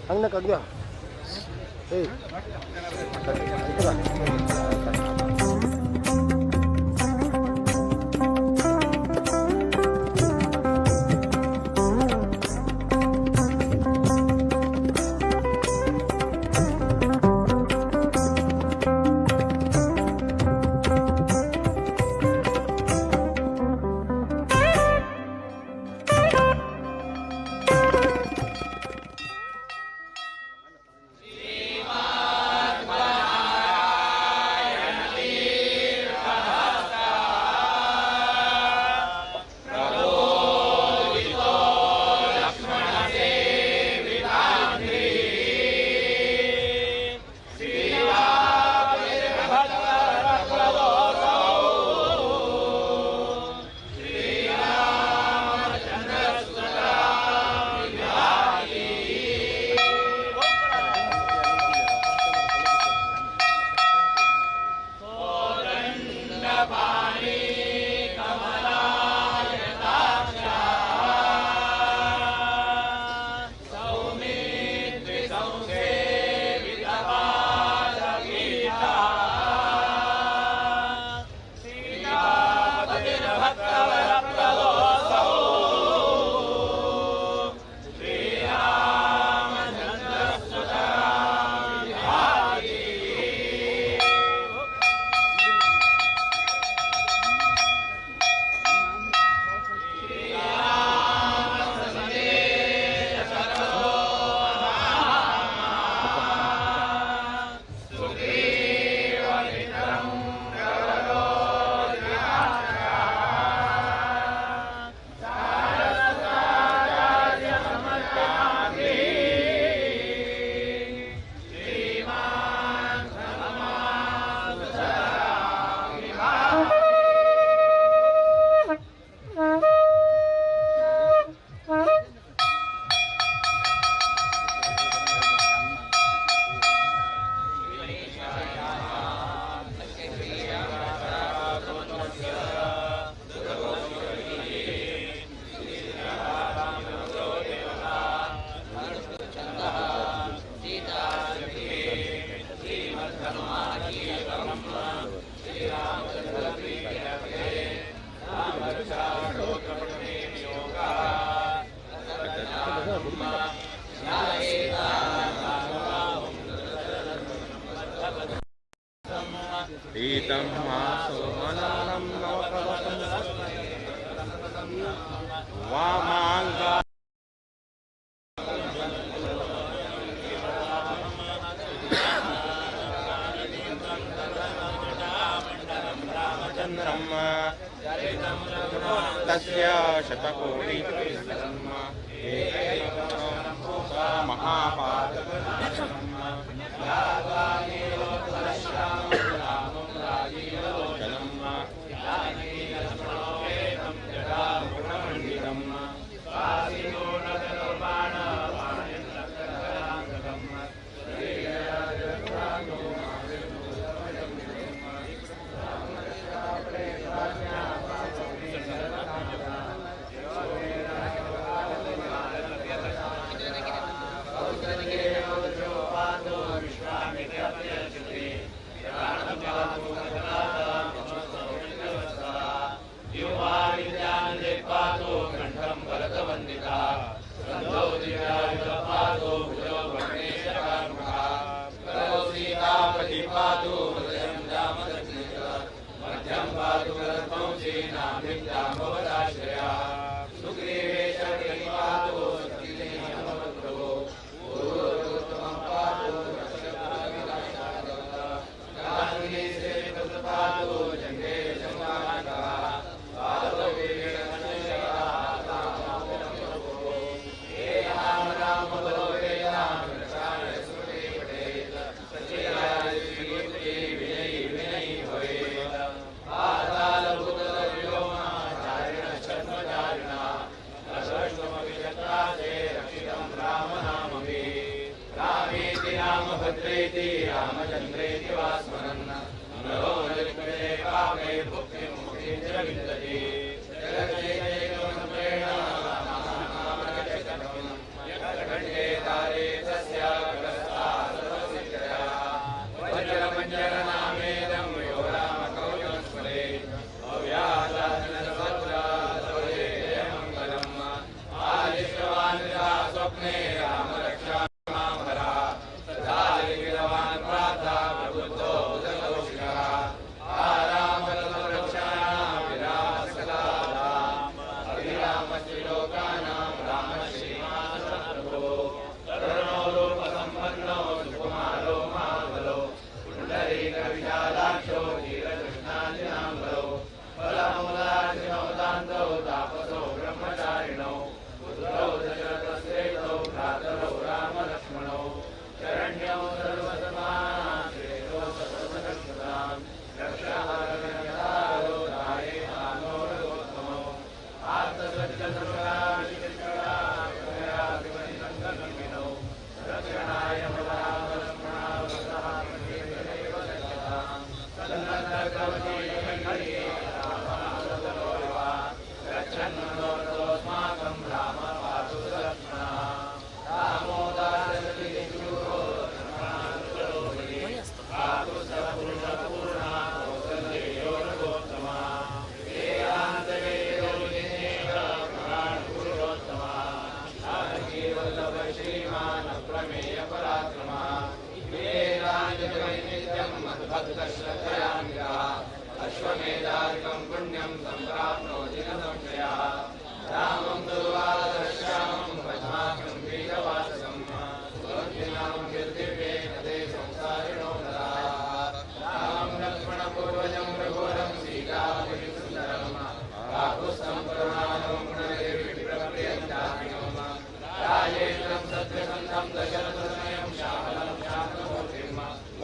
Ang nakagya. Hey. Ito ba? Itam maso mananam navakalam Vamanga Ramachandram Tasya Shatakoti Mahapadakam जगन्नेतारे तस्य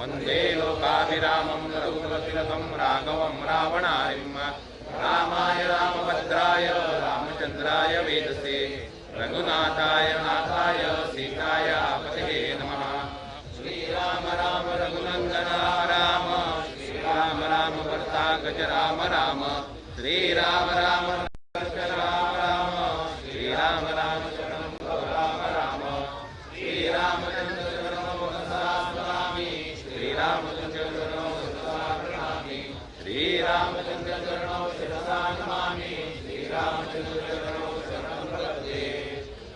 वन्दे लोकाभिरामं रघुपतिरथं राघवं रावणारिं रामाय रामभद्राय रामचन्द्राय वेदसे रघुनाथाय नाथाय सीताय पतये नमः। श्रीराम राम रघुनन्दन राम श्रीराम राम भर्ता गज राम राम श्रीराम राम राम राम श्रीराम राम शरणं राम राम श्रीरामचन्द्र शरणं वदसामि श्रीरामचन्द्र शरणं वदसामि श्रीरामचन्द्र शरणं शिरसा नमामि श्रीरामचन्द्र शरणं शरणं प्रपद्ये।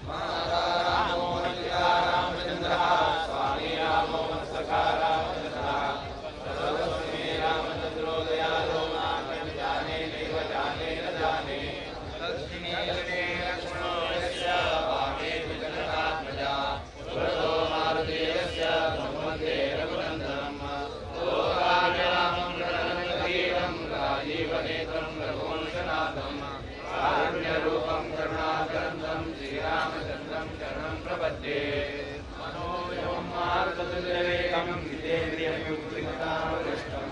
माता रामो नित्या रामचन्द्रः स्वामी रामो सखा रामचन्द्रः सर्वस्मै रामचन्द्रो दयालो नान्यं जाने नैव जाने न जाने तस्मै गणे लक्ष्मणो यस्य वामे विजनतात्मजा वरदो मारुतेयस्य भगवते रघुनन्दनम् लोकाभिरामं रणरङ्गधीरं राजीवनेत्रं रघुवंशनाथं कारुण्यरूपं करुणाकरन्दं श्रीरामचन्द्रं शरणं प्रपद्ये। मनोजवं मारुततुल्यवेगं जितेन्द्रियं युक्तिमतावरिष्ठं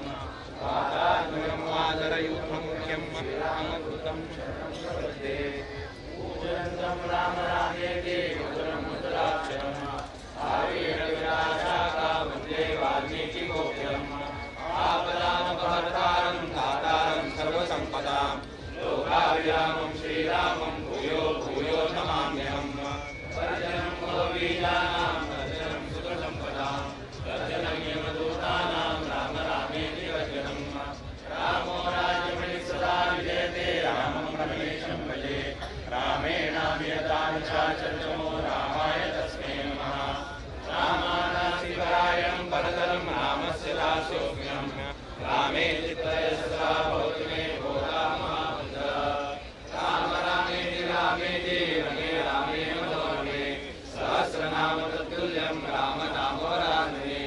वातात्मकं वादरयूथं मुख्यं श्रीरामदूतं शरणं प्रपद्ये। पूजन्तं राम रामेति मधुरं मधुराक्षरम् आरुह्य विलासाका वन्दे वाल्मीकिकोकिलम् आपदामपहर्तारं दातारं सर्वसम्पदां लोकाभिरामं श्रीरामं भूयो भूयो नमाम्यहम्। वर्जनं भवबीजानां वर्जनं सुखसम्पदां वर्जनं यमदूतानां राम रामेति वर्जनम्। रामो राज्यमणि सदा विजयते रामं रमेशं भजे रामेणाभियतानुशासनमो रामाय तस्मै नमः। रामानासिपरायणं परतरं रामस्य दासोऽस्म्यहं रामे चित्तयशसा भवतु मे भोगा महाबुद्धः। राम रामेति रामेति रमे रामे मनोरमे सहस्रनाम तत्तुल्यं राम नामवरानने।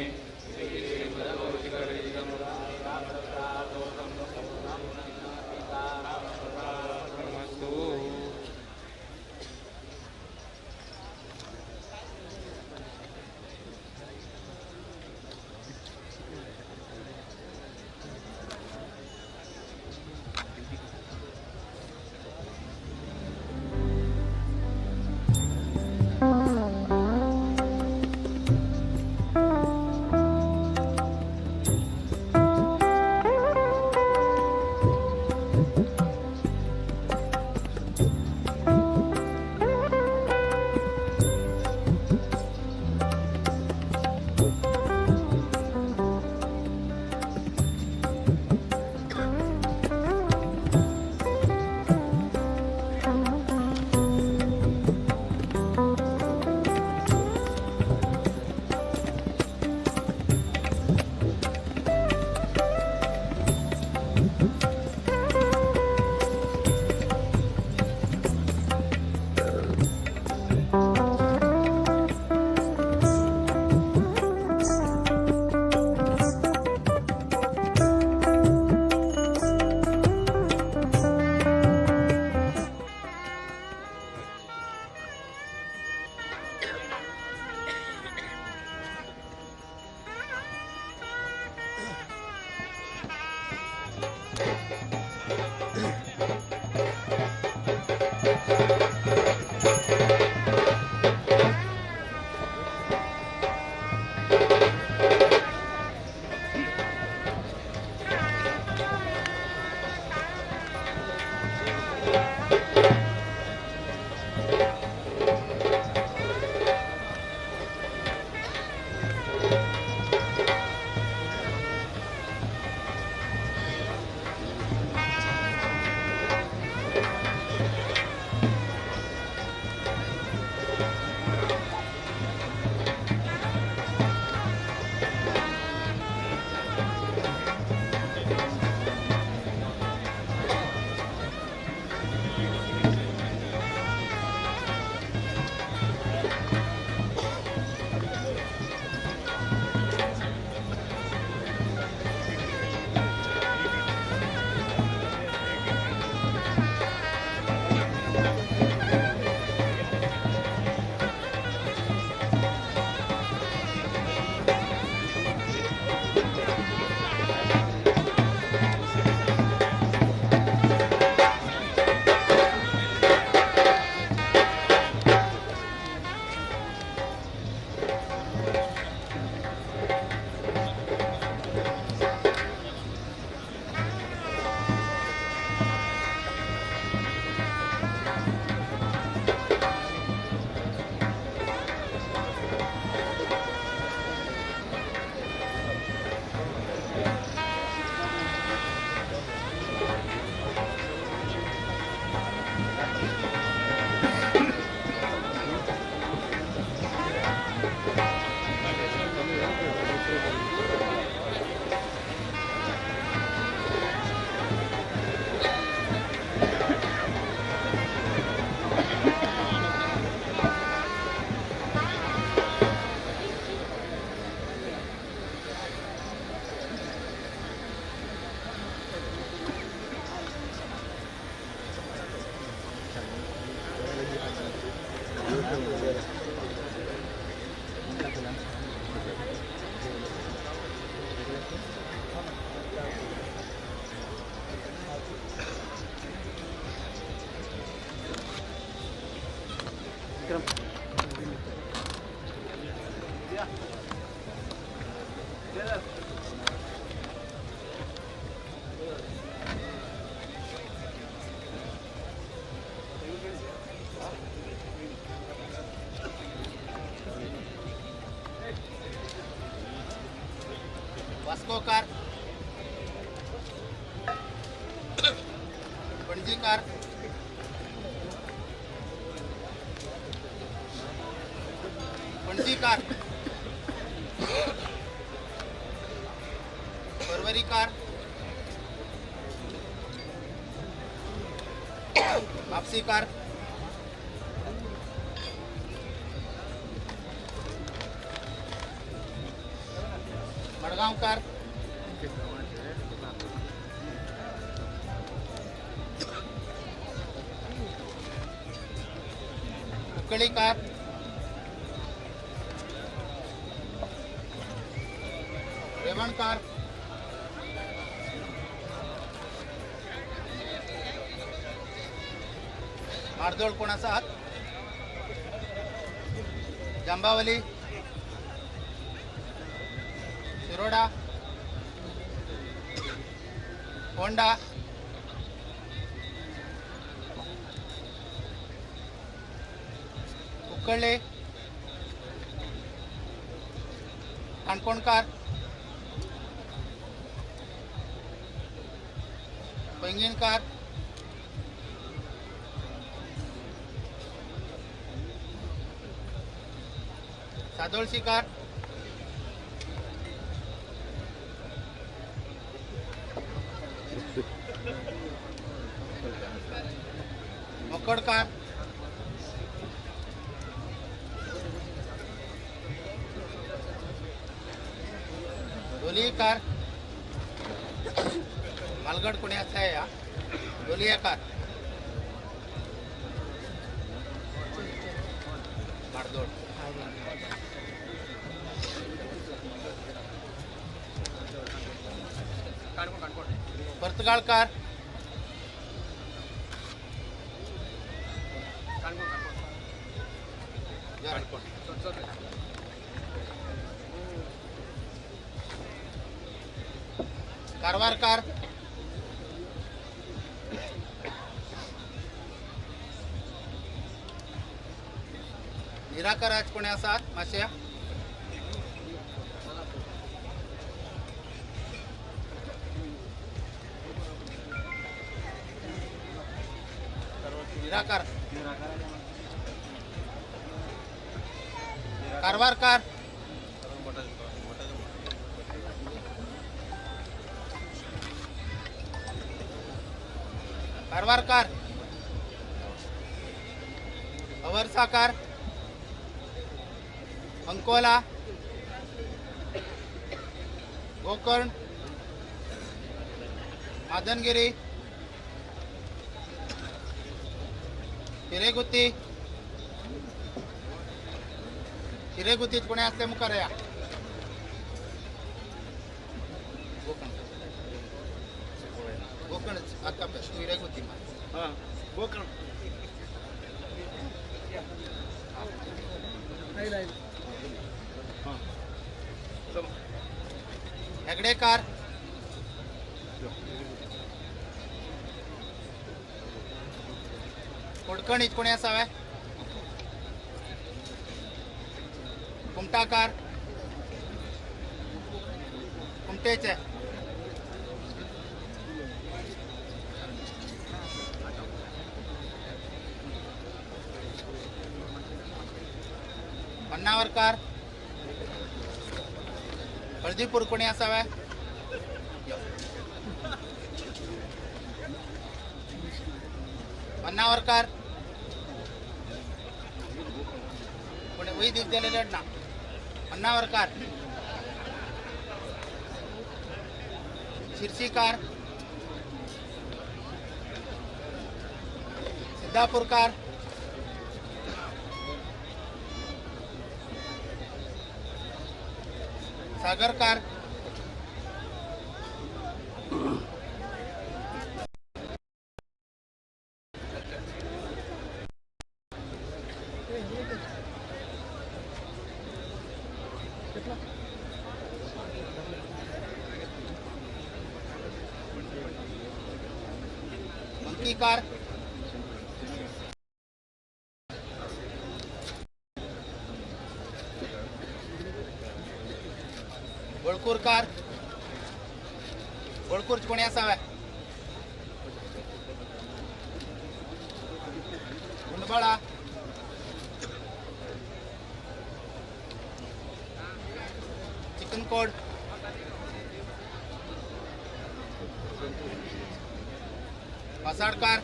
वास्को कार, पणजी कार, पणजी कार, परवरी कार, वापसी कार, मडगांव कार, उकळी कार, रेवण कार, मारदोळ कोणाचा हात, जांबावली, शिरोडा, होंडा, उकळले, काणकोणकार, पैंगीणकार, सादोळशीकार, मोकडकार, डोलीकार, मालगड पुण्याचा आहे हा, डोलियाकार, मारदोड, परतगाळकार, कारवारकार, निराकार आज पुण्याचा माश्या, निराकार, कारवारकार, कारवारकार, अवरसाकार, अंकोला, गोकर्ण, मादनगिरी, हिरेगुत्ती, हिरेगुत्तीच कोणी असले मुखार या गोकर्ण आता हिरेगुत्ती गोकर्ण हेगडेकार, कोडकणीच कोणी असावे, कुमटाकार, कुमटेचे, पन्नावरकार, हळदीपूर कोणी असावे, पन्नावरकार, कोणी वही दिवस दिलेले ना पन्नावरकार, शिरसीकार, सिद्धापूरकार, सागरकार, कार गोळकूर कार गोळकूरची कोणी असाव्या उंडबाळा चिकनकोड पासाडकार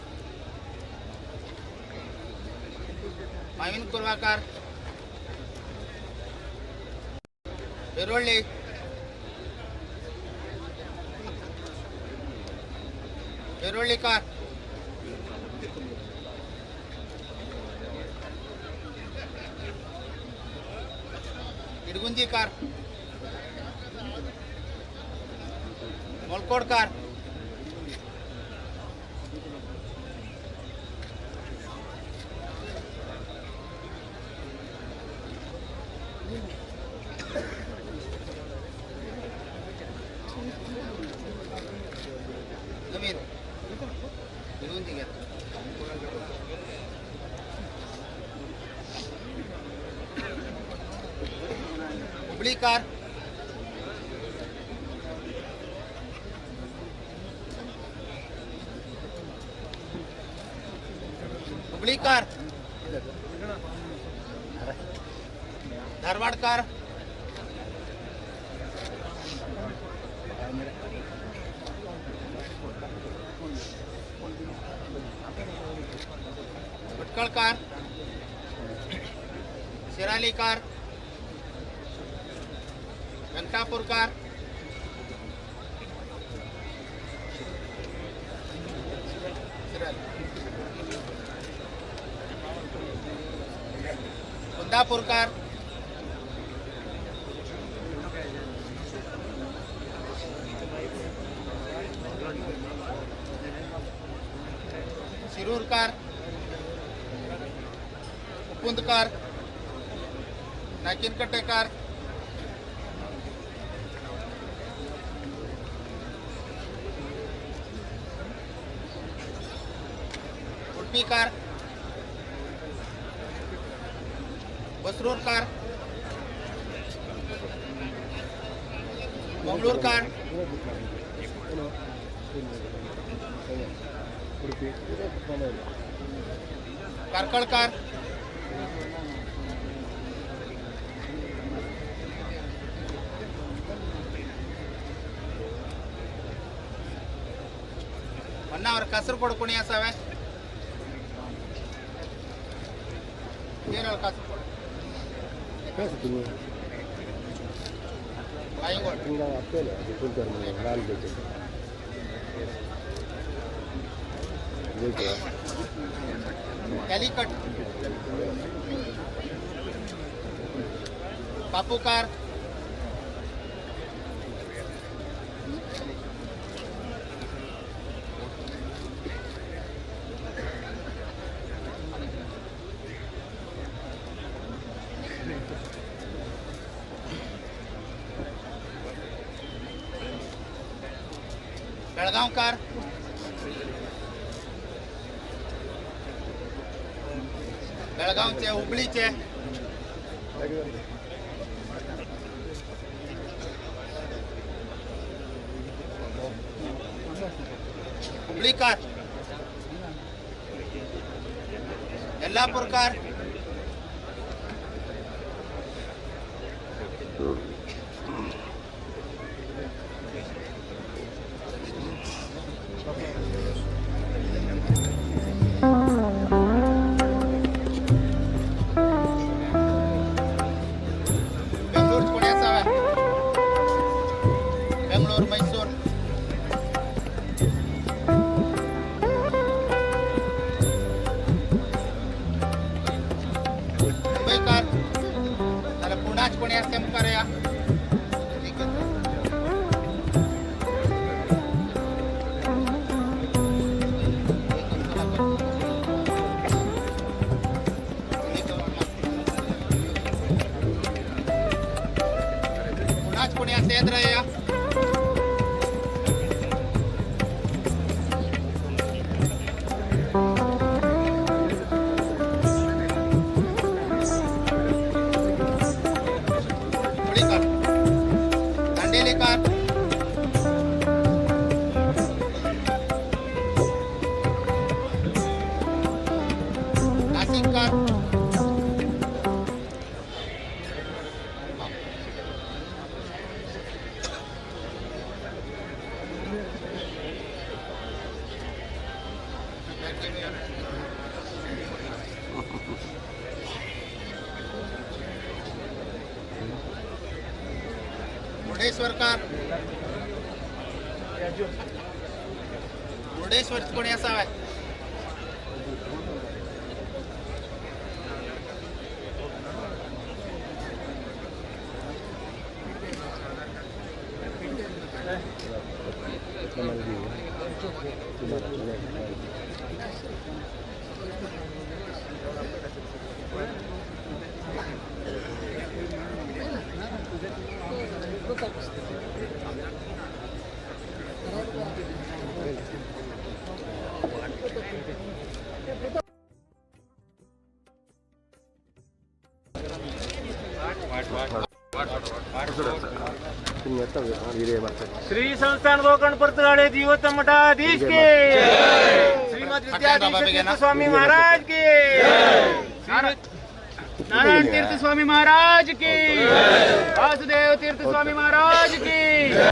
माविन कुर्वाकार बेरोळी बेरोळीकार इडगुंजीकार मोलकोडकार नवीन इडगुंजी घ्या हुबळी कार हुबळी कार धारवाड कार भटकळ कार शिराली कार वेंकटापूर कार कुंदापूर कार शिरूर कार उपुंद कार नाकिनकट्टे कार उडपी कार बसरूर कार मंगळूर कार कारकळ कार मन्नावर कासरकोड कोणी असाव्या केरळ कासरकोड कसं तुम्ही आईगोड आपल्याला फुलकर म्हणून लाल देते कॅलिकट पापू कार बेळगाव कार बेळगावचे हुबळीचे हुबळी कार यल्लापूर कार बेंगळूर मैसूर मुंबई कार त्याला पुण्याच कोणी असते मुकार या पुण्याच कोणी असते येत रे या मुर्डेश्वरकर मुर्डेश्वर कोणी असावे तुम्ही आता हिरे मागतात श्री संस्थान गोकर्ण परतगाडे जीवत मठाधीश के श्रीमद विद्याधीश तीर्थ स्वामी महाराज के नारायण तीर्थ स्वामी महाराज की वासुदेव तीर्थ स्वामी महाराज की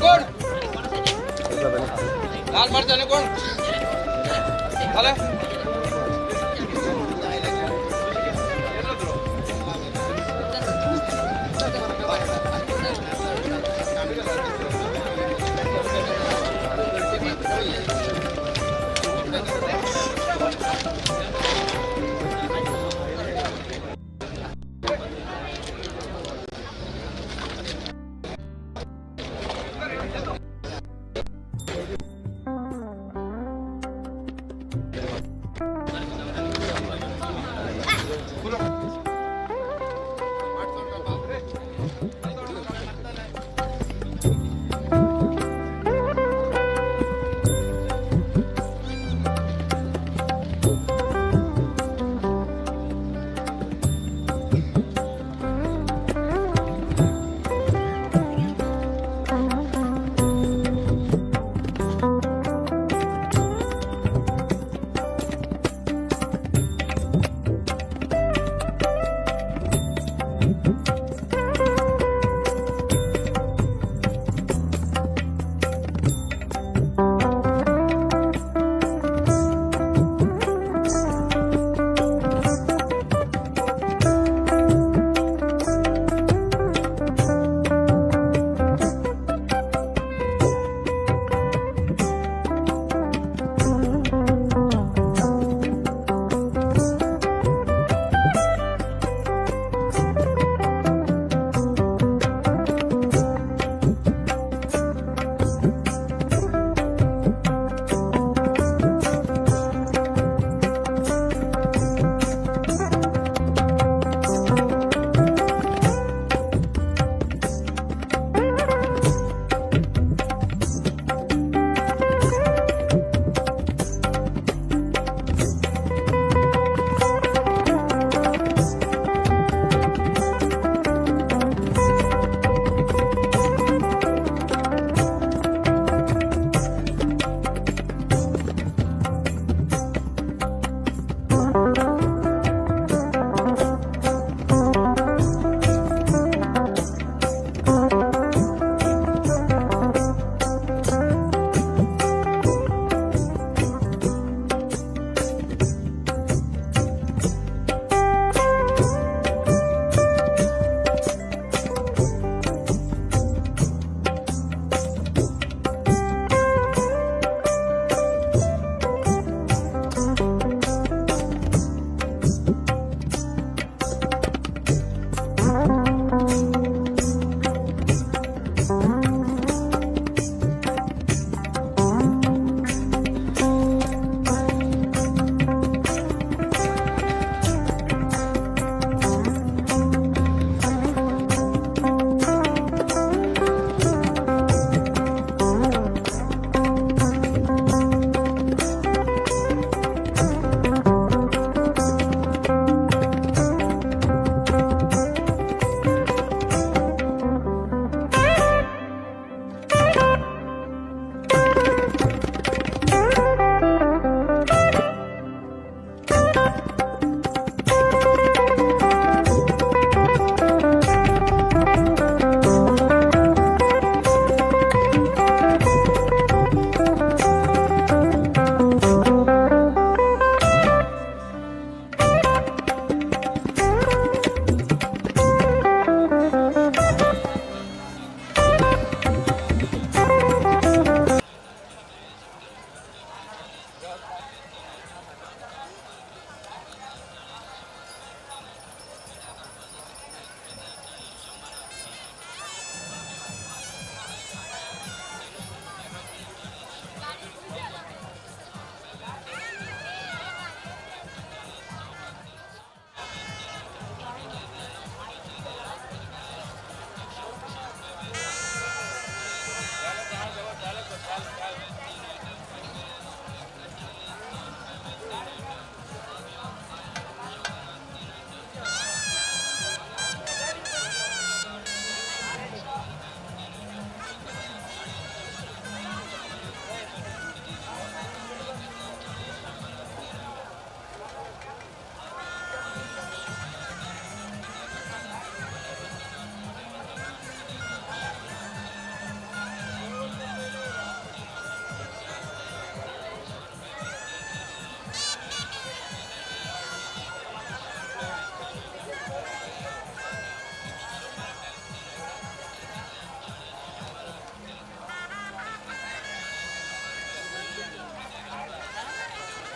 कोण लाल मरचाने कोण आला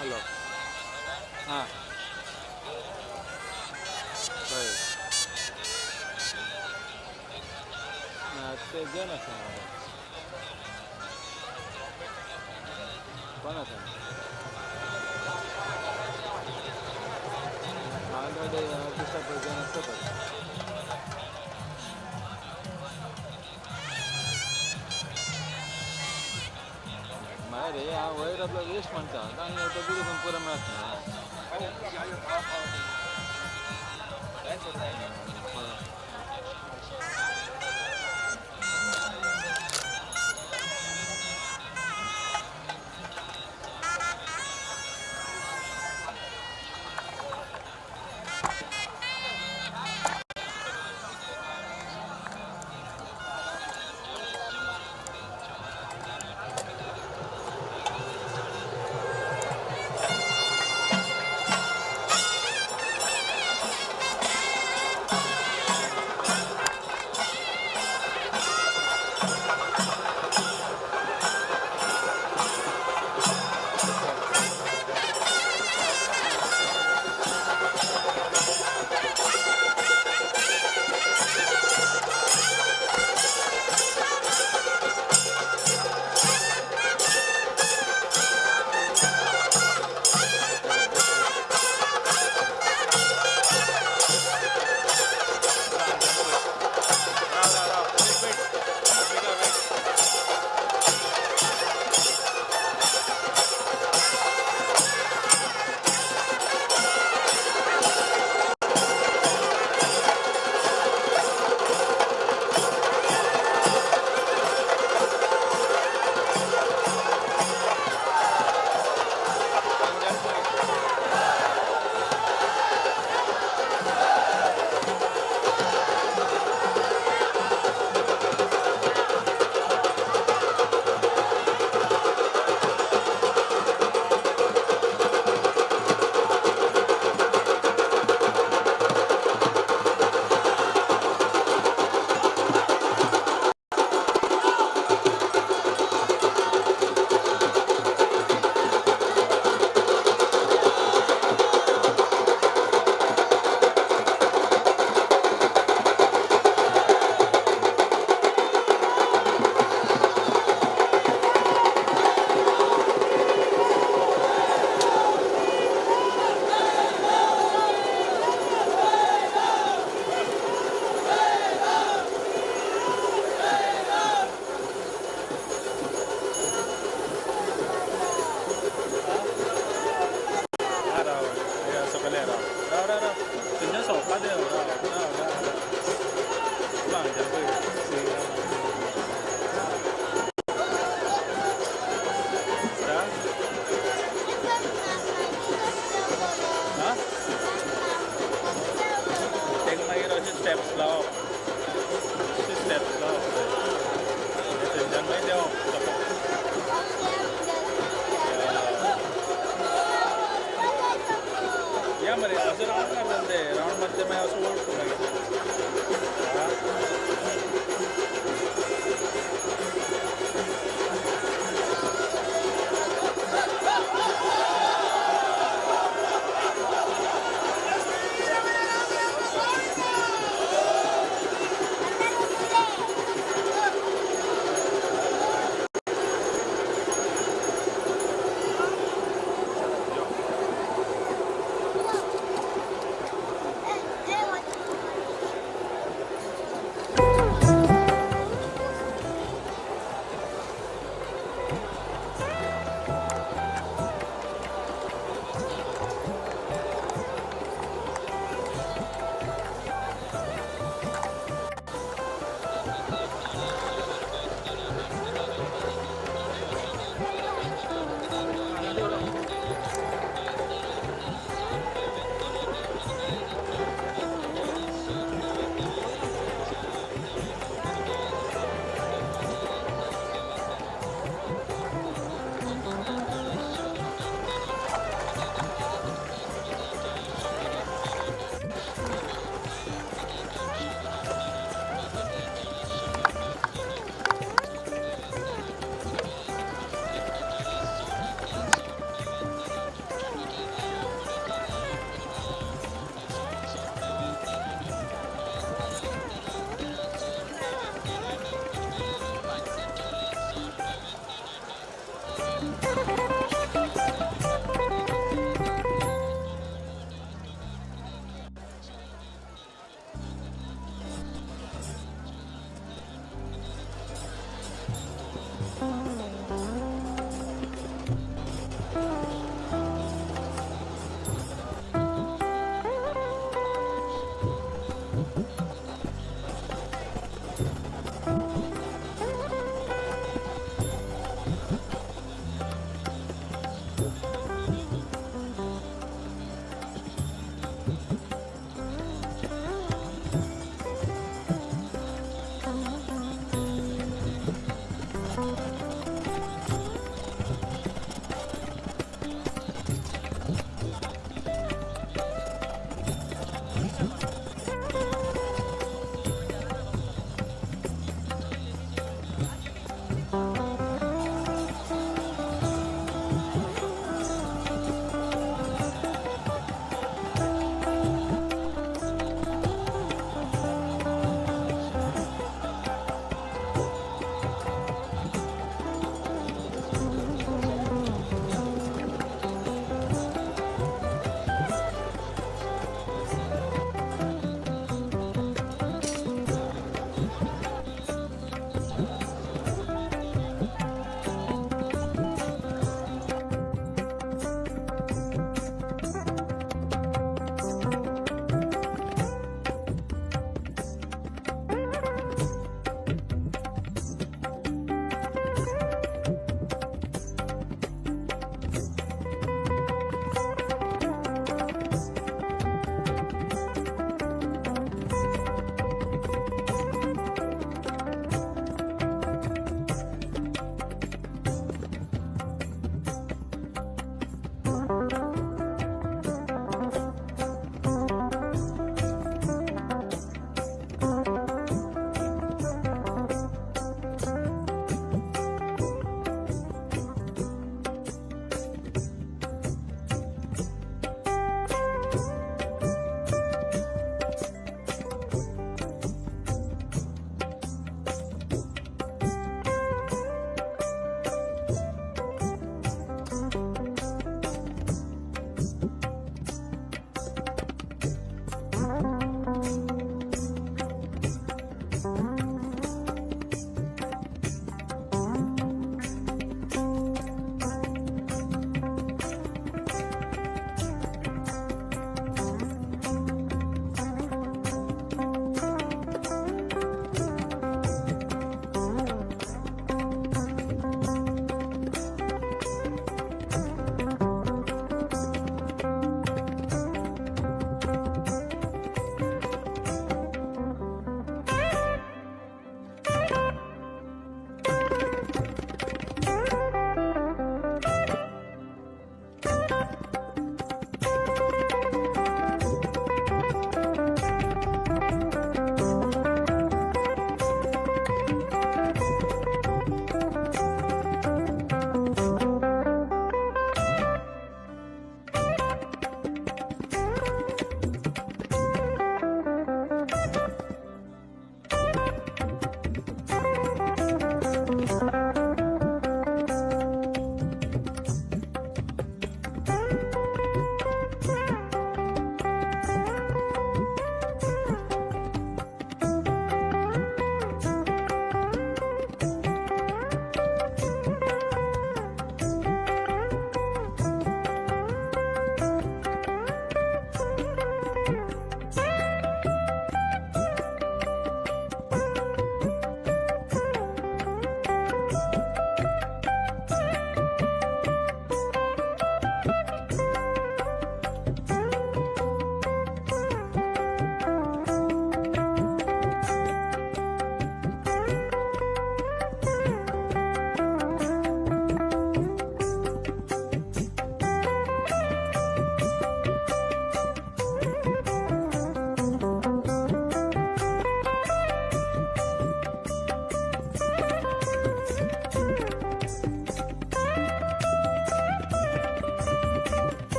हॅलो हां काय ते दे ना सांगा कोणाचा ऑलरेडी ऑफिसला जण असतातच माय रे हा वयर आपला वेस्ट म्हणता आणि आता पुढे पण पुरा मिळत नाही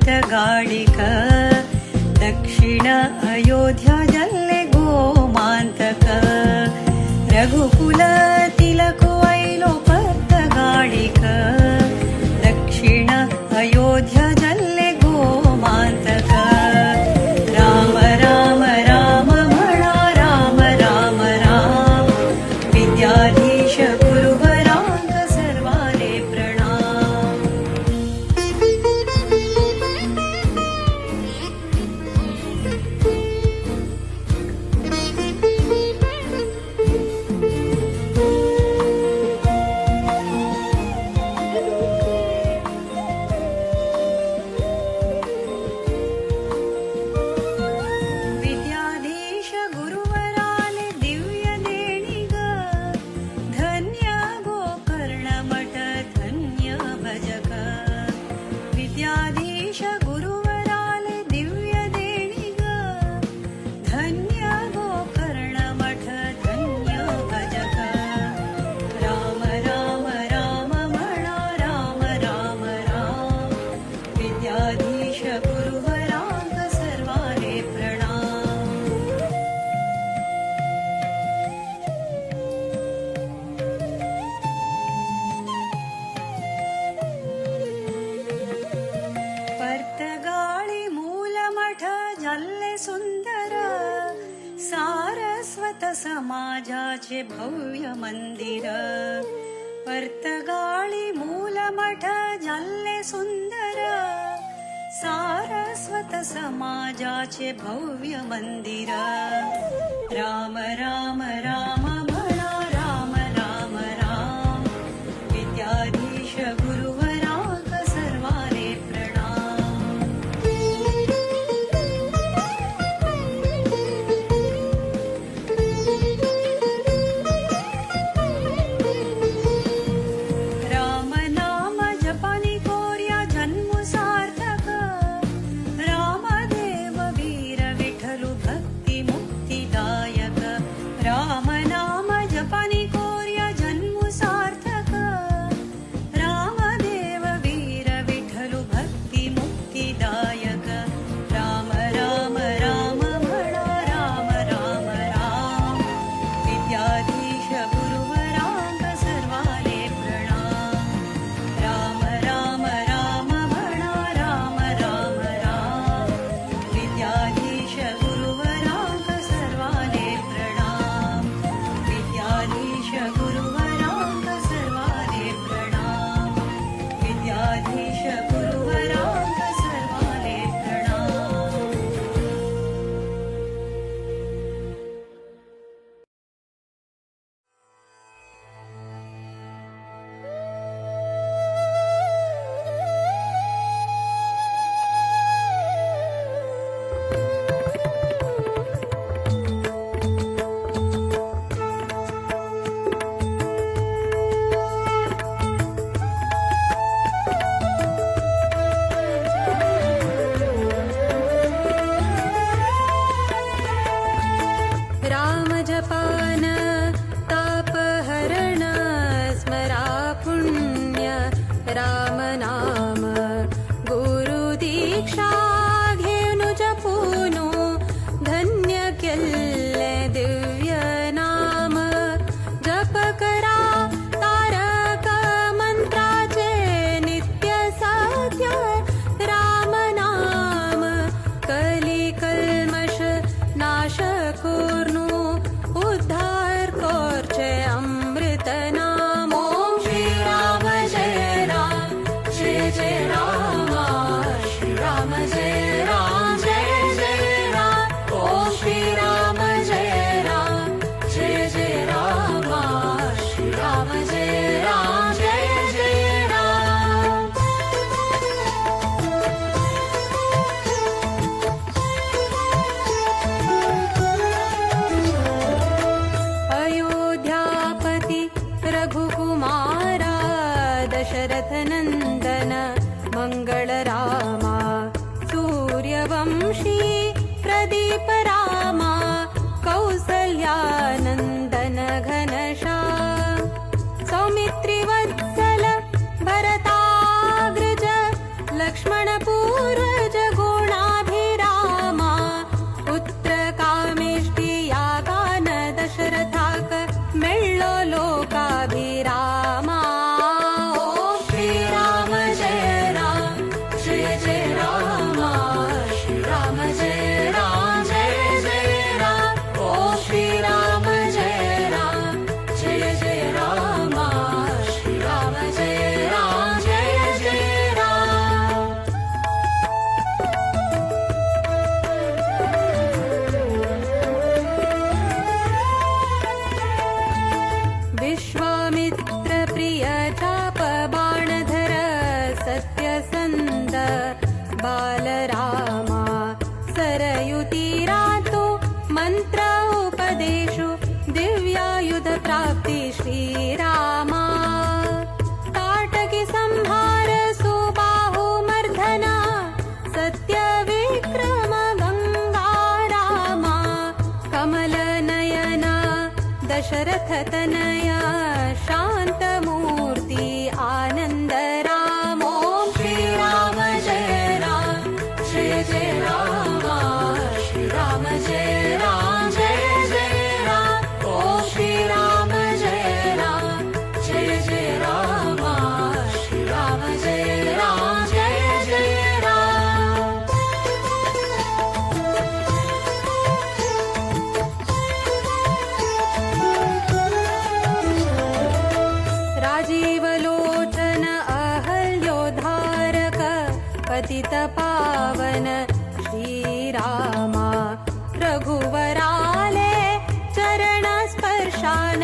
पर्थगाळिक दक्षिण अयोध्या जल्ले गोमांतक रघुकुल तिलक ऐलो पर्थगाळिक दक्षिण अयोध्या जल्ले गोमांतक राम राम राम म्हणा राम राम राम विद्याधीश गुरुवरांग सर्वाले प्रणाम. विद्याधीश गुरुवराले दिव्य देणी ग धन्य गोकर्ण मठ धन्य भजक विद्याधीश गुरुवराले दिव्य देणी ग धन्य गोकर्ण मठ धन्य भजक राम राम राम म्हणा राम राम राम विद्याधीश गुरुवरांग सर्वाले प्रणाम. पर्थगाळी मूलमठ जल्ले सुंदर सारस्वत समाजाचे भव्य मंदिर पर्थगाळी मूलमठ जल्ले सुंदर सारस्वत समाजाचे भव्य मंदिर राम राम राम म्हणा राम राम राम विद्याधीश गुरुवरांग सर्वाले प्रणाम. राम नाम जपानी कोर्या जन्म सार्थक रामदेव वीर विठ्ठल भक्ती मुक्तिदायक राम नाम जपानी कोर्या जन्म सार्थक रामदेव वीर विठ्ठल भक्ती मुक्तिदायक राम राम राम म्हणा राम राम राम विद्याधीश गुरुवरांग सर्वाले प्रणाम. राम राम राम म्हणा राम राम राम विद्याधीश गुरुवरांग सर्वाले प्रणाम. विद्याधीश गुरुवरांग सर्वाले प्रणाम. विद्याधीश गुरुवरांग सर्वाले प्रणाम. राम जपान तापहरण स्मरा पुण्य राम नाम गुरु दीक्षा घेऊन जपूनु धन्य केले दिव्य नाम जप करा तारक मंत्राचे नित्य साध्य राम नाम कली कल्मष नाश कोर्नु उद्धार कोर्चे अमृत नाम. ओम श्री राम जय राम जय जय राम श्री राम जय राम जय जय राम. ओम श्री राम जय राम जय जय राम श्री राम जय राम जय जय राम. अयोध्यापति रघुकुमारा दशरथ नंदन मंगल रामा सूर्यवंशी प्रदीप रामा कौसल्यानंदन घनश्याम सौमित्री वत्सल भरताग्रज लक्ष्मण पूर्व सत्यविक्रम गङ्गारामा कमलनयना दशरथतनया शान्तमूर्ति आनन्दराम ॐ श्रीराम जय राम जय जय राम श्रीराम जय राम जय जय राम ॐ श्रीराम जय राम जय जय राम श्रीराम जय राम जय जय राम राजीवलोचन अहल्योद्धारक पतितपावन श्रीरामा रघुवराले चरणस्पर्शान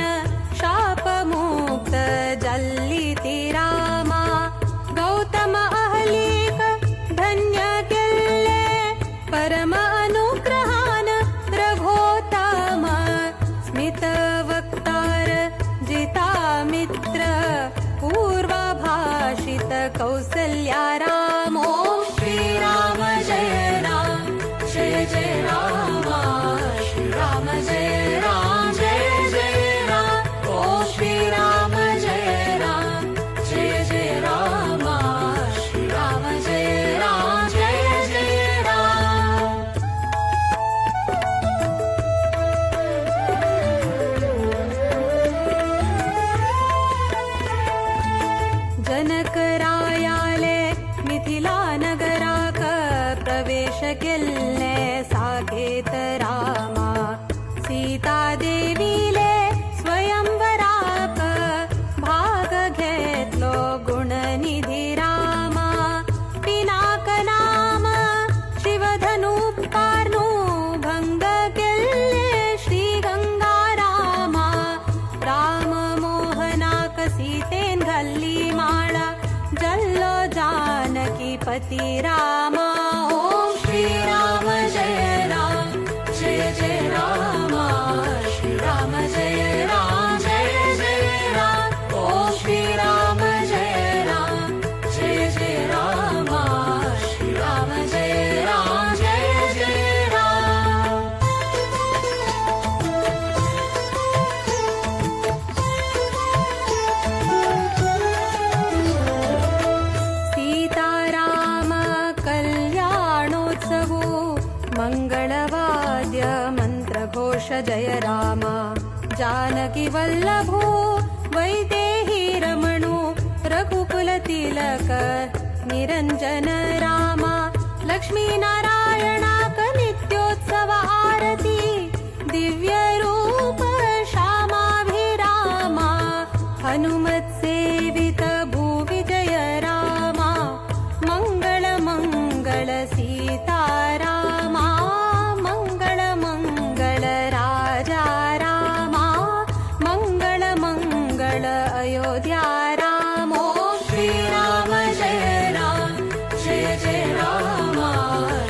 शापमुक्त जल्लिति रामा गौतम अहलिक धन्य केल्ले परम अनुग्रहान रघोत्तम स्मितवक्तार जितामित्र पूर्वभाषित कौसल्या राम ॐ श्रीराम जय राम जय जय राम श्रीराम जय राम जय जय राम ॐ श्रीराम जय राम जय जय राम श्रीराम जय राम जय जय राम जनकरायाले मिथिला नगराक प्रवेश केल्ले साकेत रामा सीतादेवीले स्वयंवराक भाग घेतलो गुणनिधी रामा पिनाक नाम शिवधनु पारणू भंग केल्ले श्री गंगा रामा राम मोहनाक सीतेन घल्ली माळा जल्लो जानकी पती रामा ॐ श्रीराम जय राम जय जय राम श्रीराम जय राम जय जय राम ॐ श्रीराम जय राम जय जय राम श्रीराम जय राम जय जय राम सीताराम कल्याणोत्सवो मङ्गलवाद्य मन्त्रघोष जय राम जानकी वल्लभो वैदेही रमणो रघुकुलतिलक निरञ्जन राम लक्ष्मीनारायणाक नित्योत्सव आरती दिव्यरूप श्यामाभिरामा हनुमत्सेवित भूविजय रामा मङ्गल मङ्गल सीतारामा मङ्गल मङ्गल राजा रामा मङ्गल मङ्गल अयोध्या राम ॐ श्रीराम जय राम जय जय राम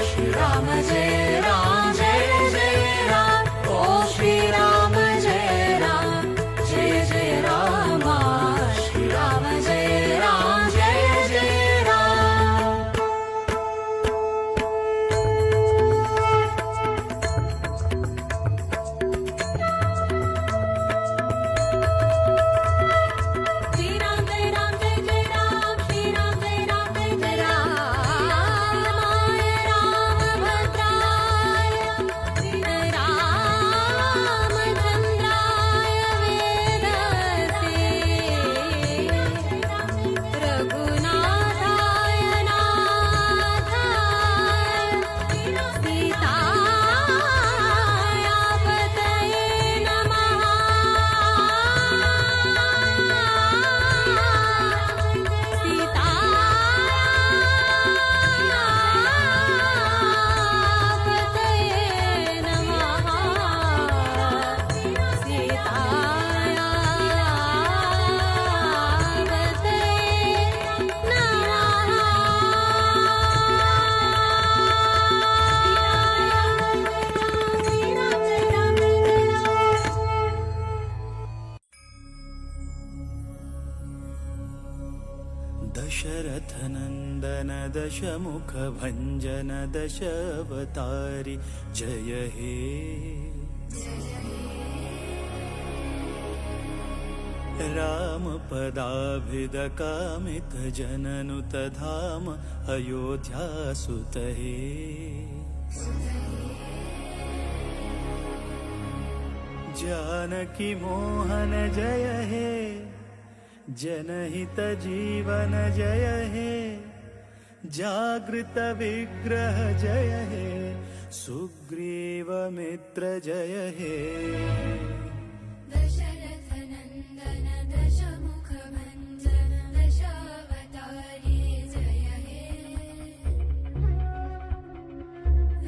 श्रीराम जय राम जय जय राम ॐ श्रीराम जय राम जय जय राम श्रीराम जय राम जय जय राम दशमुख भंजन दशावतारी जय हे राम पदाभिद कामित जननुत धाम अयोध्या सुत हे जानकी मोहन जय हे जनहित जीवन जय हे जागृत विग्रह जय हे सुग्रीव मित्र जय हे दशरथ नंदन दशमुख भंजन दशावतारी जय हे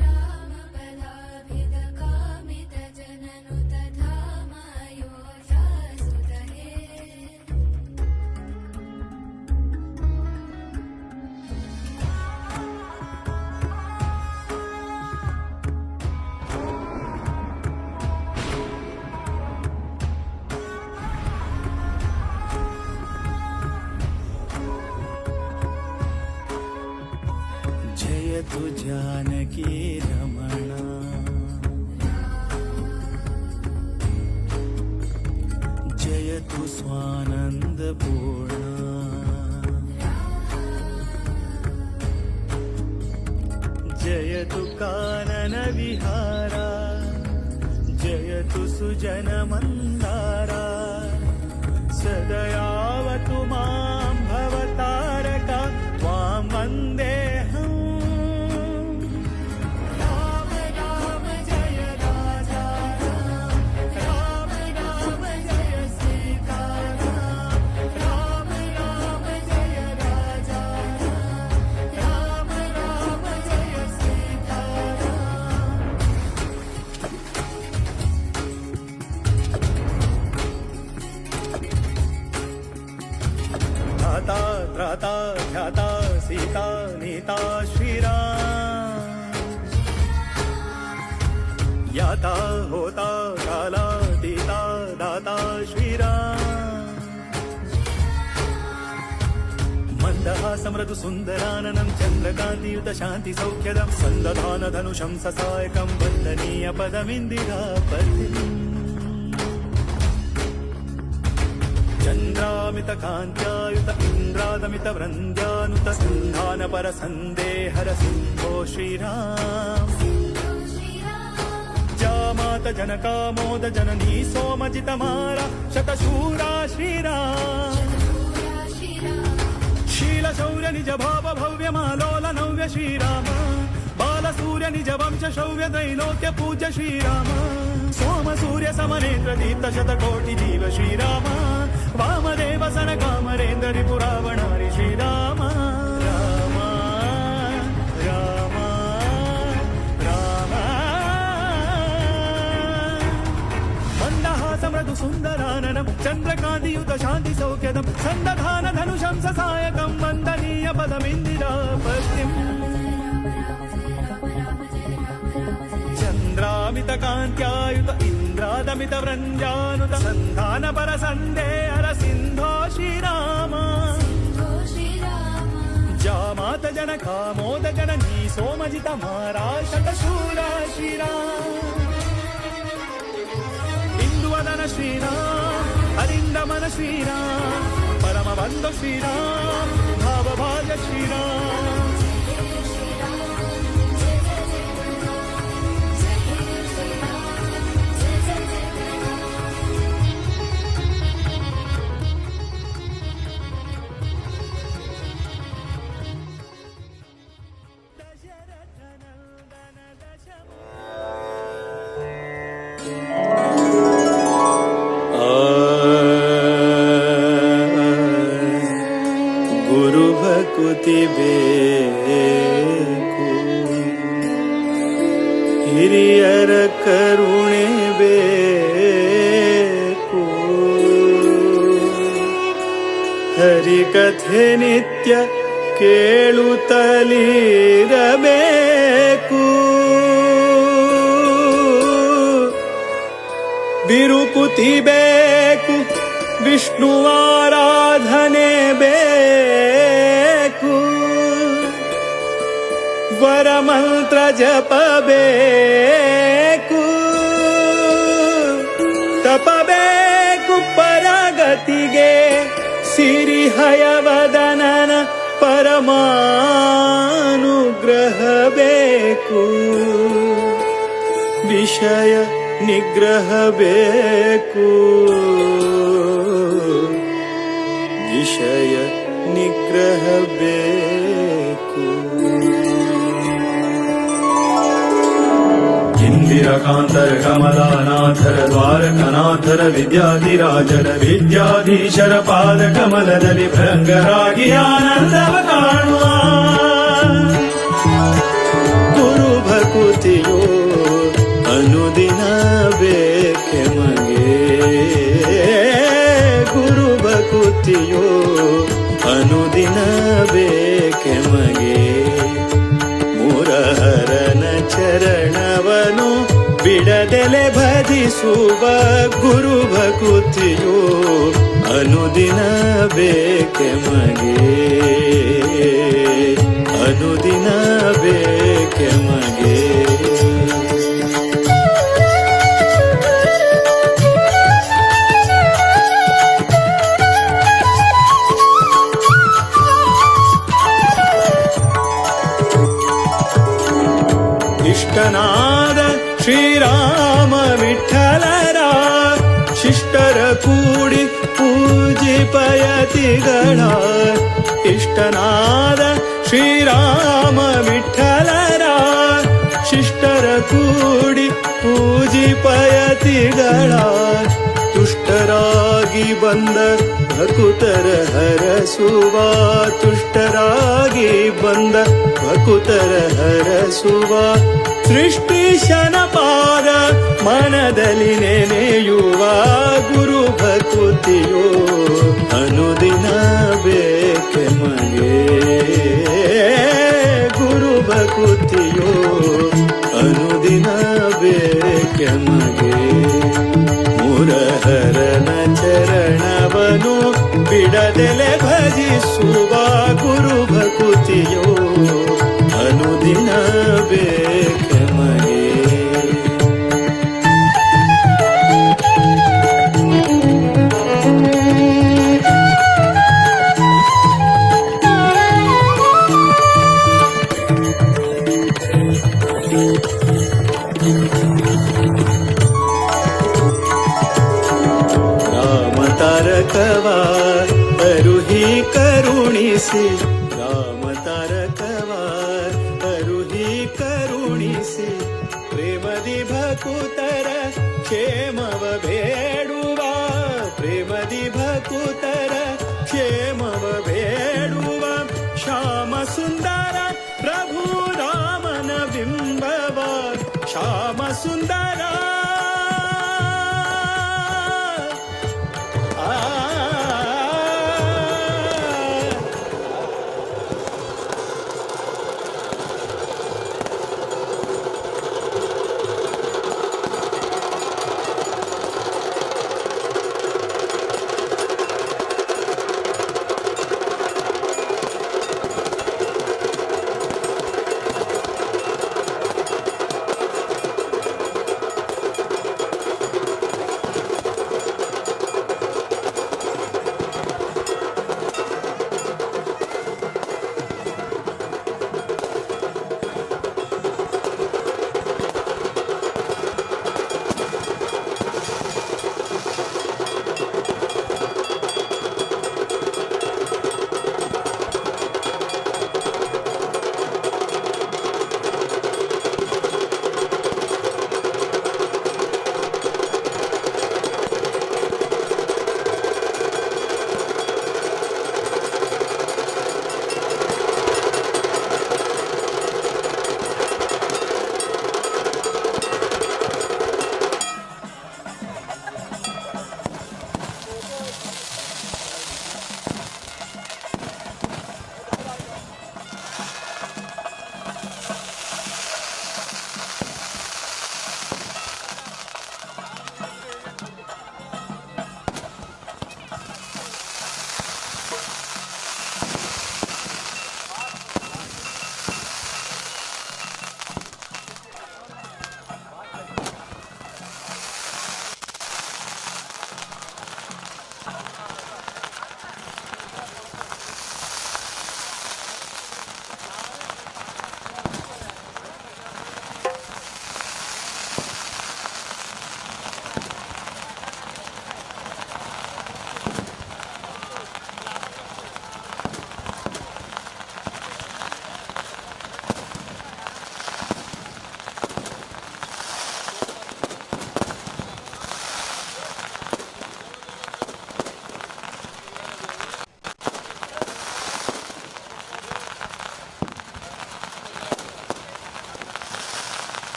राम पदाभिद कामित जननुत धाम अयोध्या सुत हे जयतु जानकी रमणा जयतु स्वानंद पूर्णा जयतु कानन विहारा जयतु सुजन मंदारा सदयावतु मां भवतारका त्वां वन्देऽहम् राम राम जय राजा राम राम जय सीताराम राम राम जय राजा राम राम जय सीताराम धाता त्राता ध्याता सीता नीता श्रीराम याता होता काला दीता दाता श्रीराम मन्दहासं मृदु सुन्दराननं चन्द्रकान्तियुत शान्ति सौख्यदं सन्दधान धनुषं ससायकं वन्दनीय पदमिन्दिरापतिम् चन्द्रामित कान्त्यायुत इन्द्रादमित वृन्द्यानुत सन्धान पर सन्देहर सिंहो श्रीराम जामात जनकामोद जननी सोमजित मारा शतशूरा श्रीराम शील शौर्य निज भाव भव्य मालोल नव्य श्रीराम बाल सूर्य निज वंश शौर्य त्रैलोक्य पूज्य श्रीराम सोम सूर्य समनेत्र दीप्त शतकोटि जीव श्रीराम वामदेव सन कामरेन्द्र रिपुरावणारि श्रीराम राम राम राम मन्दहास मृदु सुन्दराननं चन्द्रकान्तियुत शान्ति सौख्यदं सन्दधान धनुषं ससायकं वन्दनीय पदमिन्दिरापतिम् चन्द्रामित कान्त्यायुत इन्द्रादमित वृन्द्यानुत सन्धान पर सन्देहर सिन्धो श्रीराम जामात जनकामोद जननी सोमजित मारा शतशूरा श्रीराम इंदुवदन श्रीराम अरिन्दमन श्रीराम परमबन्धु श्रीराम भावभाग्य श्रीराम गुरु भकुति बेकु ಹಿರಿಯರ ಕರುಣೆ ಬೇಕು ಹರಿಕಥೆ ನಿತ್ಯ ಕೇಳುತ್ತಲಿರಬೇಕು ಬಿರುಕುತಿ ಬೇಕು ವಿಷ್ಣುವಾರಾಧನೆ ಬೇಕು ವರಮಂತ್ರ ಜಪಬೇಕು, ತಪಬೇಕು ಪರಗತಿಗೆ, ಸಿರಿಹಯವದನನ ಪರಮಾನುಗ್ರಹ ಬೇಕು, ವಿಷಯ ನಿಗ್ರಹ ಬೇಕು, ವಿಷಯ ನಿಗ್ರಹ ಬೇಕು. ಇಂದಿರಕಾಂತರ ಕಮಲಾನಾಥರ ದ್ವಾರಕನಾಥರ ವಿದ್ಯಾಧಿರಾಜರ ವಿದ್ಯಾಧೀಶರ ಪಾದ ಕಮಲದಲ್ಲಿ ಭೃಂಗರಾಗಿ ಆನಂದವ ಕಾಣುವ ಗುರು ಭಕುತಿಯೋ ಅನುದಿನ ಬೇಕೆ ಮಗೆ, ಗುರು ಭಕುತಿಯೋ ಅನುದಿನ ಬೇಕೆ ಮಗೆ. ಮುರಹರನ ಚರಣವನು ಬಿಡದೆಲೆ ಭಜಿಸುವ ಗುರು ಭಕುತಿಯೋ ಅನುದಿನ ಬೇಕೆ ಮಗೆ, ಅನುದಿನ ಬೇಕೆ ಮಗೆ. ಇಷ್ಟನಾದ ಶ್ರೀರಾಮ ವಿಠಲರ ಶಿಷ್ಟರ ಕೂಡಿ ಪೂಜಿಪಯತಿಗಳ, ಇಷ್ಟನಾದ ಶ್ರೀರಾಮ ವಿಠಲರ ಶಿಷ್ಟರ ಕೂಡಿ ಪೂಜಿಪಯತಿಗಳ, ತುಷ್ಟರಾಗಿ ಬಂದ ಭಕುತರ ಹರಸುವ, ತುಷ್ಟರಾಗಿ ಬಂದ ಭಕುತರ ಹರಸುವ, ಸೃಷ್ಟಿಶನ ಪಾದ ಮನದಲ್ಲಿ ನೆನೆಯುವ ಗುರು ಭಕುತಿಯೋ ಅನುದಿನ ಬೇಕೆ ಮಗೆ, ಗುರು ಭಕುತಿಯೋ ಅನುದಿನ ಬೇಕೆ ಮಗೆ. ಮುರಹರನ ಚರಣವನು ಬಿಡದೆಲೆ ಭಜಿಸುವ ಗುರು ಭಕುತಿಯೋ ಅನುದಿನ ಬೇಕೆ ಮಗೆ. ರಾಮ ತಾರಕವ ತರುಹಿ ಕರುಣಿಸಿ, ರಾಮ ತಾರಕವ ತರುಹಿ ಕರುಣಿಸಿ, ಪ್ರೇಮದಿ ಭಕುತರ ಕ್ಷೇಮವ ಬೇಡುವ, ಪ್ರೇಮದಿ ಭಕುತರ ಕ್ಷೇಮವ ಬೇಡುವ, ಶ್ಯಾಮ ಸುಂದರ ಪ್ರಭು ರಾಮನ ಬಿಂಬವ, ಶ್ಯಾಮ ಸುಂದರ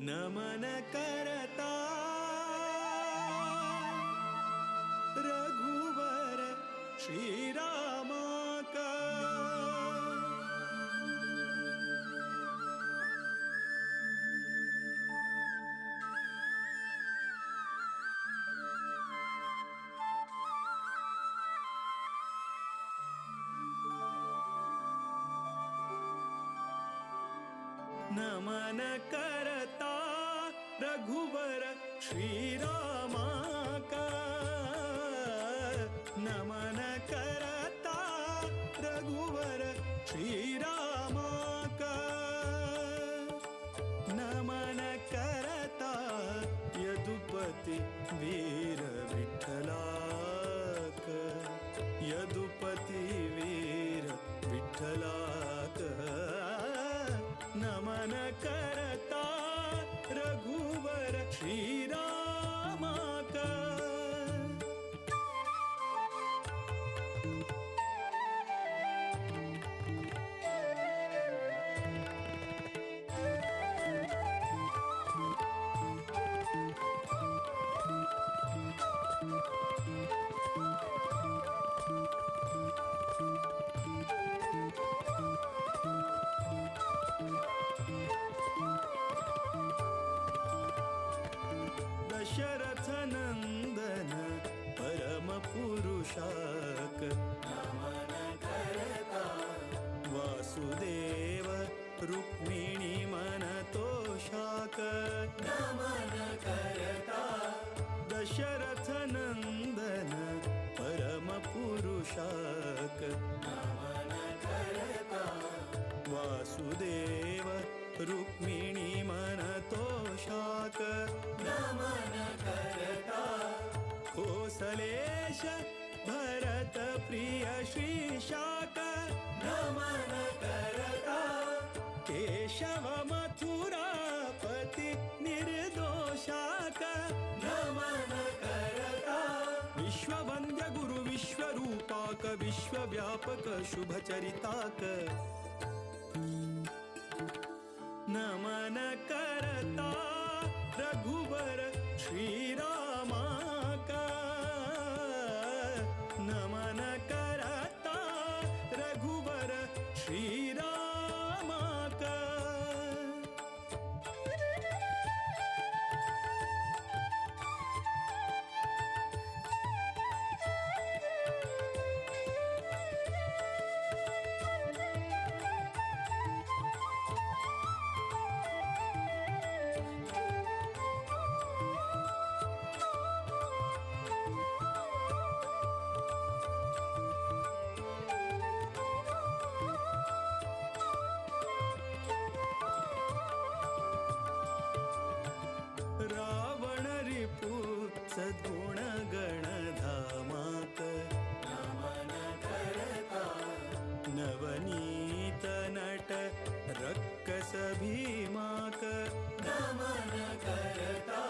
नमन करता रघुवर श्रीरामा का नमन करता रघुवर श्रीरामा का नमन करता रघुवर श्रीरामा का नमन करता यदुपति वीर विठ्ठला का यदुपति वीर विठ्ठला का नमन करता रघुवर श्रीरामा का दशरथ नंदन परम पुरुषाक नमन करता वासुदेव रुक्मिणी मन तोषाक नमन करता दशरथ नंदन परम पुरुषाक नमन करता वासुदेव रुक्मिणी मन तोषाक नमन करता कोसलेश भरत प्रिय श्रीशाक नमन करता केशव मथुरापति निर्दोषाक नमन करता विश्ववन्द्य गुरु विश्वरूपाक विश्वव्यापक शुभचरिताक नमन करता रघुवर श्रीरामा का नमन करता रघुवर श्रीरामा का रावण रिपु सद्गुण गणधामाक नमन करता नवनीत नट रक्कस भीमाक नमन करता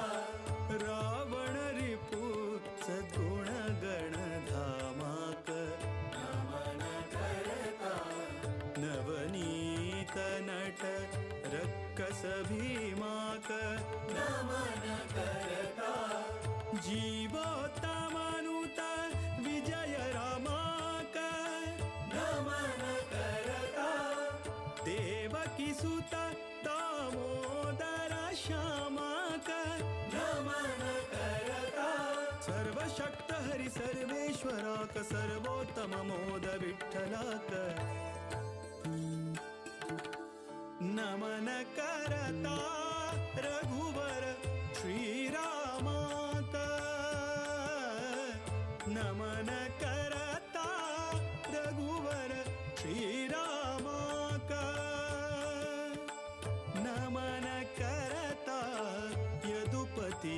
रावण रिपु सद्गुण गणधामाक नमन करता नवनीत नट रक्कस भीमाक नमन करता जीवोत्तमानुत विजय रामाक नमन करता देवकी सुत दामोदर श्यामाक नमन करता सर्वशक्त हरि सर्वेश्वराक सर्वोत्तम मोद विठ्ठलाक नमन करता रघुवर श्रीरामा का नमन करता रघुवर श्रीरामा का नमन करता यदुपति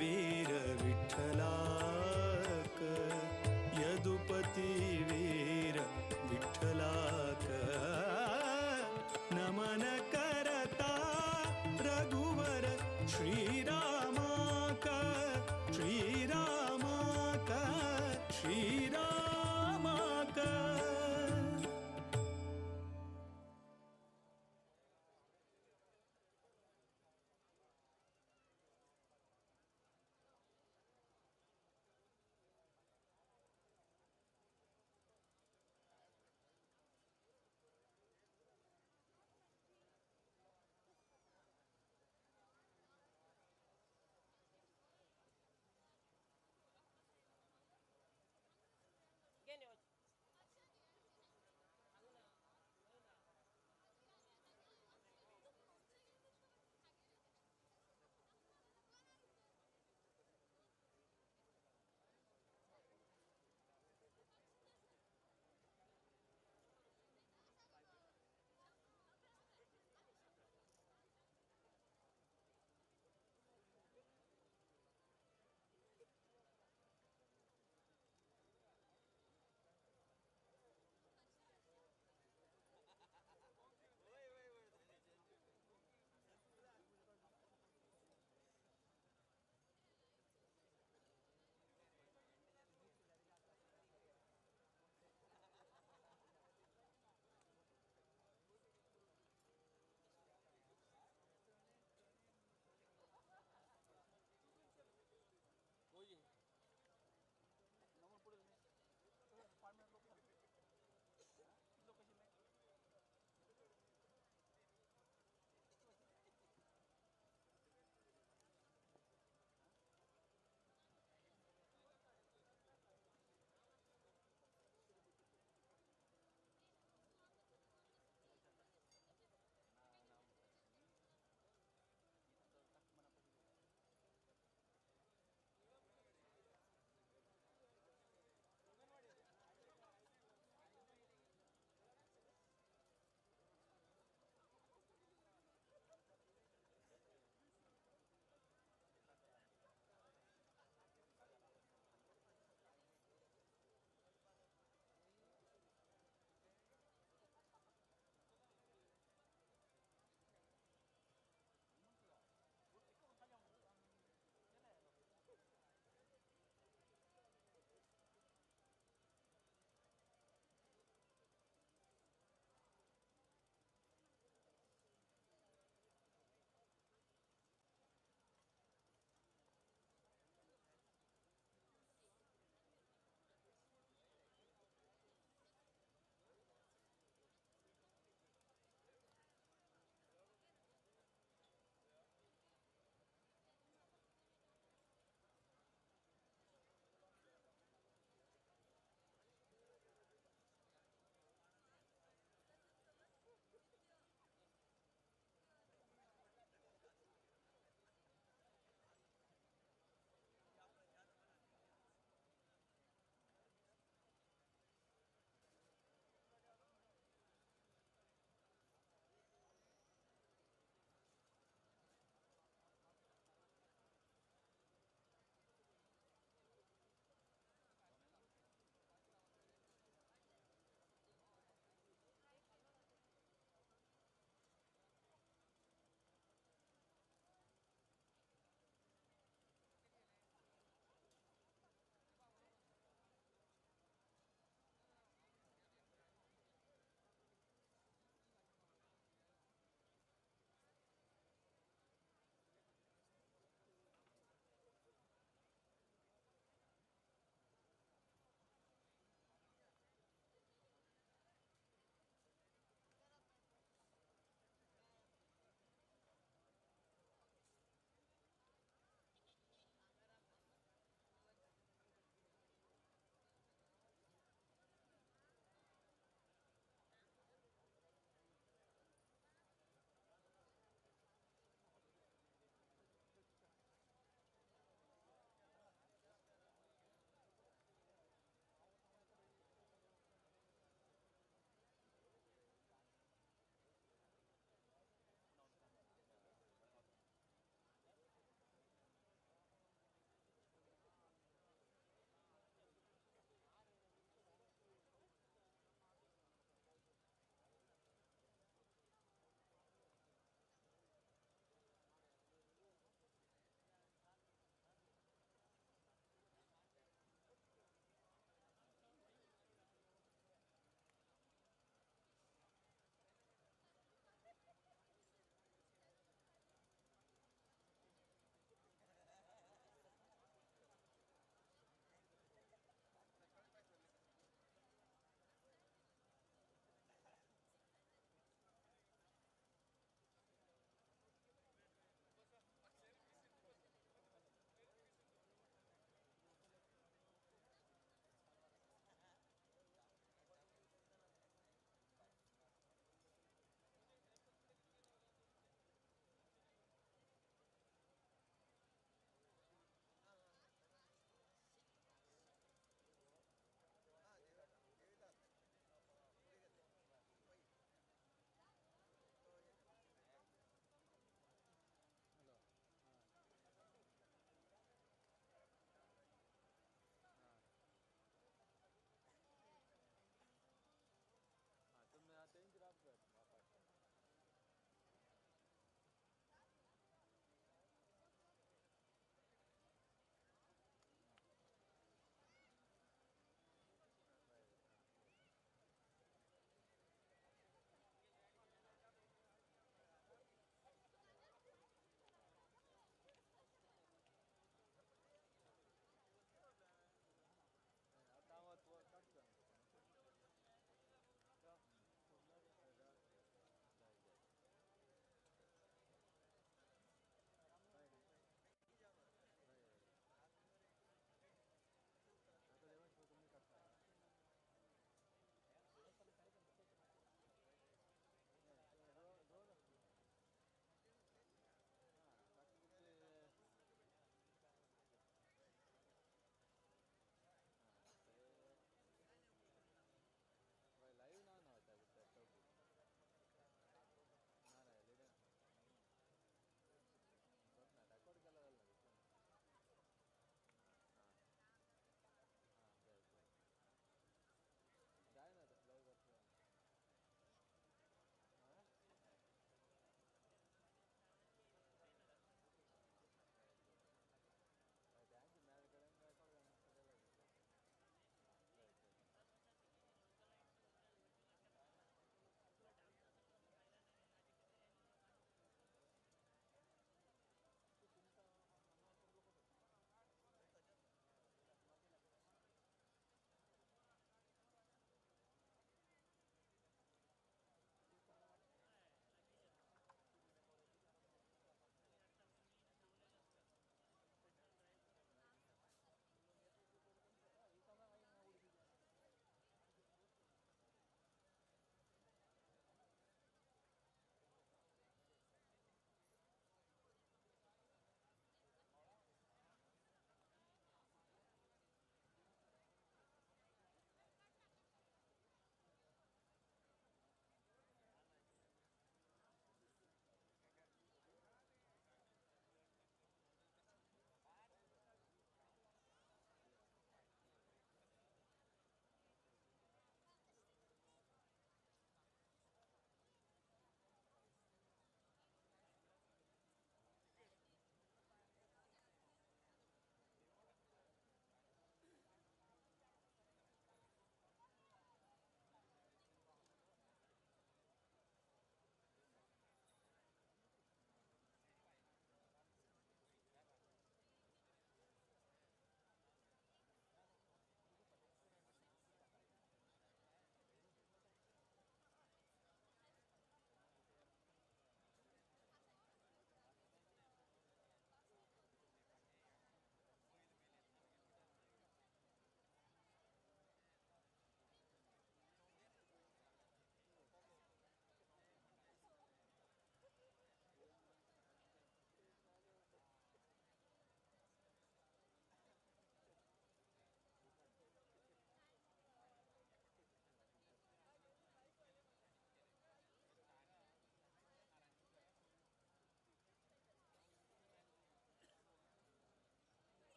वीर विठ्ठला का यदुपति वीर विठ्ठला का नमन करता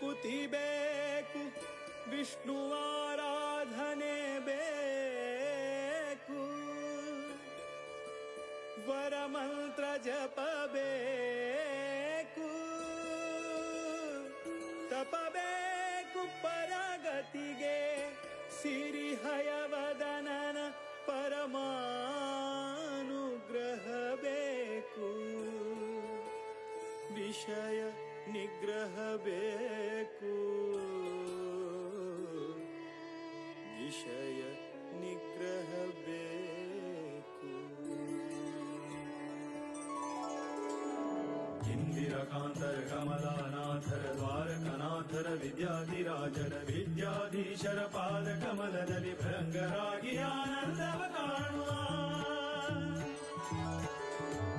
ಮುಕುತಿ ಬೇಕು, ವಿಷ್ಣುವಾರಾಧನೆ ಬೇಕು, ವರಮಂತ್ರ ಜಪಬೇಕು, ತಪಬೇಕು ಪರಗತಿಗೆ, ಸಿರಿಹಯವದನನ ಪರಮಾನುಗ್ರಹ ಬೇಕು, ವಿಷಯ ನಿಗ್ರಹ ಬೇಕು, ವಿಷಯ ನಿಗ್ರಹ ಬೇಕು. ಇಂದಿರಕಾಂತರ ಕಮಲಾನಾಥರ ದ್ವಾರಕನಾಥರ ವಿದ್ಯಾಧಿರಾಜರ ವಿದ್ಯಾಧೀಶರ ಪಾದ ಕಮಲದಲ್ಲಿ ಭೃಂಗರಾಗಿ ಆನಂದವ ಕಾಣುವ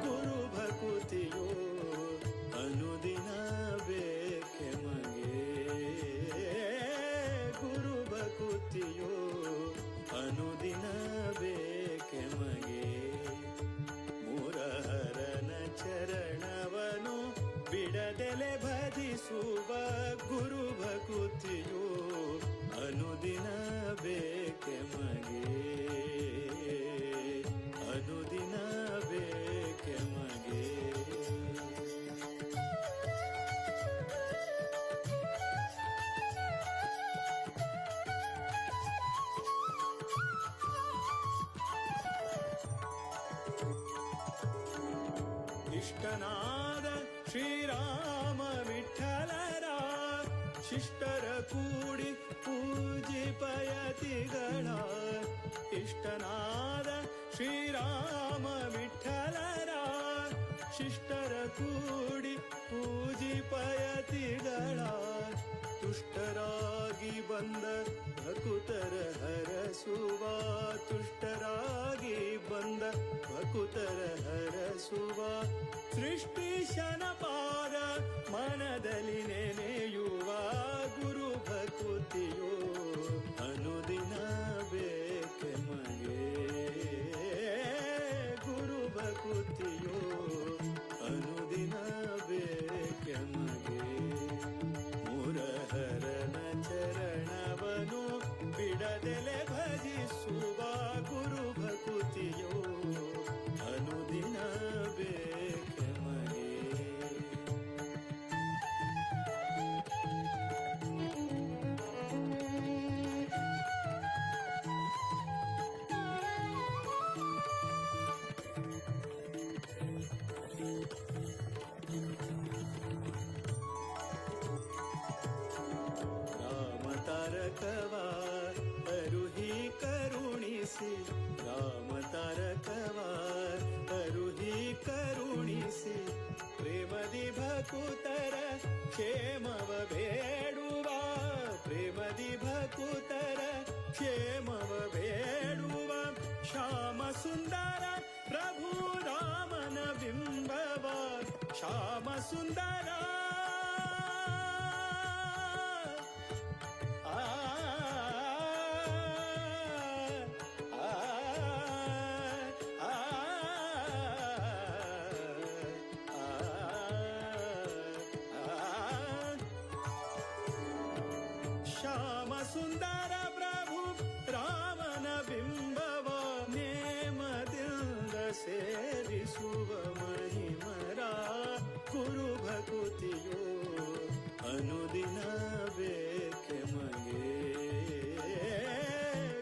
ಗುರು ಭಕುತಿಯೋ ಅನುದಿನ ಬೇಕೆ ಮಗೆ, ಗುರು ಭಕುತಿಯೋ ಅನುದಿನ ಬೇಕೆ ಮಗೆ, ಮುರಹರನ ಚರಣವನು ಬಿಡದೆಲೆ ಭಜಿಸುವ ಗುರು ಭಕುತಿಯೋ ಅನುದಿನ ಬೇಕೆ ಮಗೆ, ಅನುದಿನ ಬೇಕೆ ಮಗೆ. ಇಷ್ಟನಾದ ಶ್ರೀರಾಮ ವಿಠಲರ ಶಿಷ್ಟರ ಕೂಡಿ ಪೂಜಿಪಯತಿಗಳ, ಇಷ್ಟನಾದ ಶ್ರೀರಾಮ ವಿಠಲರ ಶಿಷ್ಟರ ಕೂಡಿ ಪೂಜಿಪಯತಿಗಳ, ತುಷ್ಟರಾಗಿ ಬಂದ ಭಕುತರ ಹರಸುವ, ತುಷ್ಟರಾಗಿ ಬಂದ ಭಕುತರ ಹರಸುವ, ಸೃಷ್ಟಿಶನ ಪಾದ ಮನದಲ್ಲಿ ನೆನೆಯುವ ಗುರು ಭಕುತಿಯೋ ಅನುದಿನ ಬೇಕೆ ಮಗೆ, ಗುರು ಭಕುತಿಯೋ ಅನುದಿನ ಬೇಕೆ ಮಗೆ, ಮುರಹರನ ಚರಣವನು ಬಿಡದೆಲೆ ಭಜಿಸುವ ಗುರು ಭಕುತಿಯೋ ಅನುದಿನ ಬೇಕೆ ಮಗೆ. ರಾಮ ತಾರಕವ ಅರುಹಿ ಕರುಣಿಸಿ, ರಾಮ ತಾರಕವ ಅರುಹಿ ಕರುಣಿಸಿ, ಪ್ರೇಮದಿ ಭಕುತರ ಕ್ಷೇಮವ ಬೇಡುವ, ಪ್ರೇಮದಿ ಭಕುತರ ಕ್ಷೇಮವ ಬೇಡುವ, ಶ್ಯಾಮ ಸುಂದರ ಪ್ರಭು ರಾಮನ ಬಿಂಬವ, ಶ್ಯಾಮ ಸುಂದರ ಶ್ಯಾಮ ಸುಂದರ ಪ್ರಭು ರಾಮನ ಬಿಂಬವ, ನೇಮದಿಂದ ಸೇರಿಸುವ ಮಹಿಮರ ಗುರು ಭಕುತಿಯೋ ಅನುದಿನ ಬೇಕೆ ಮಗೆ,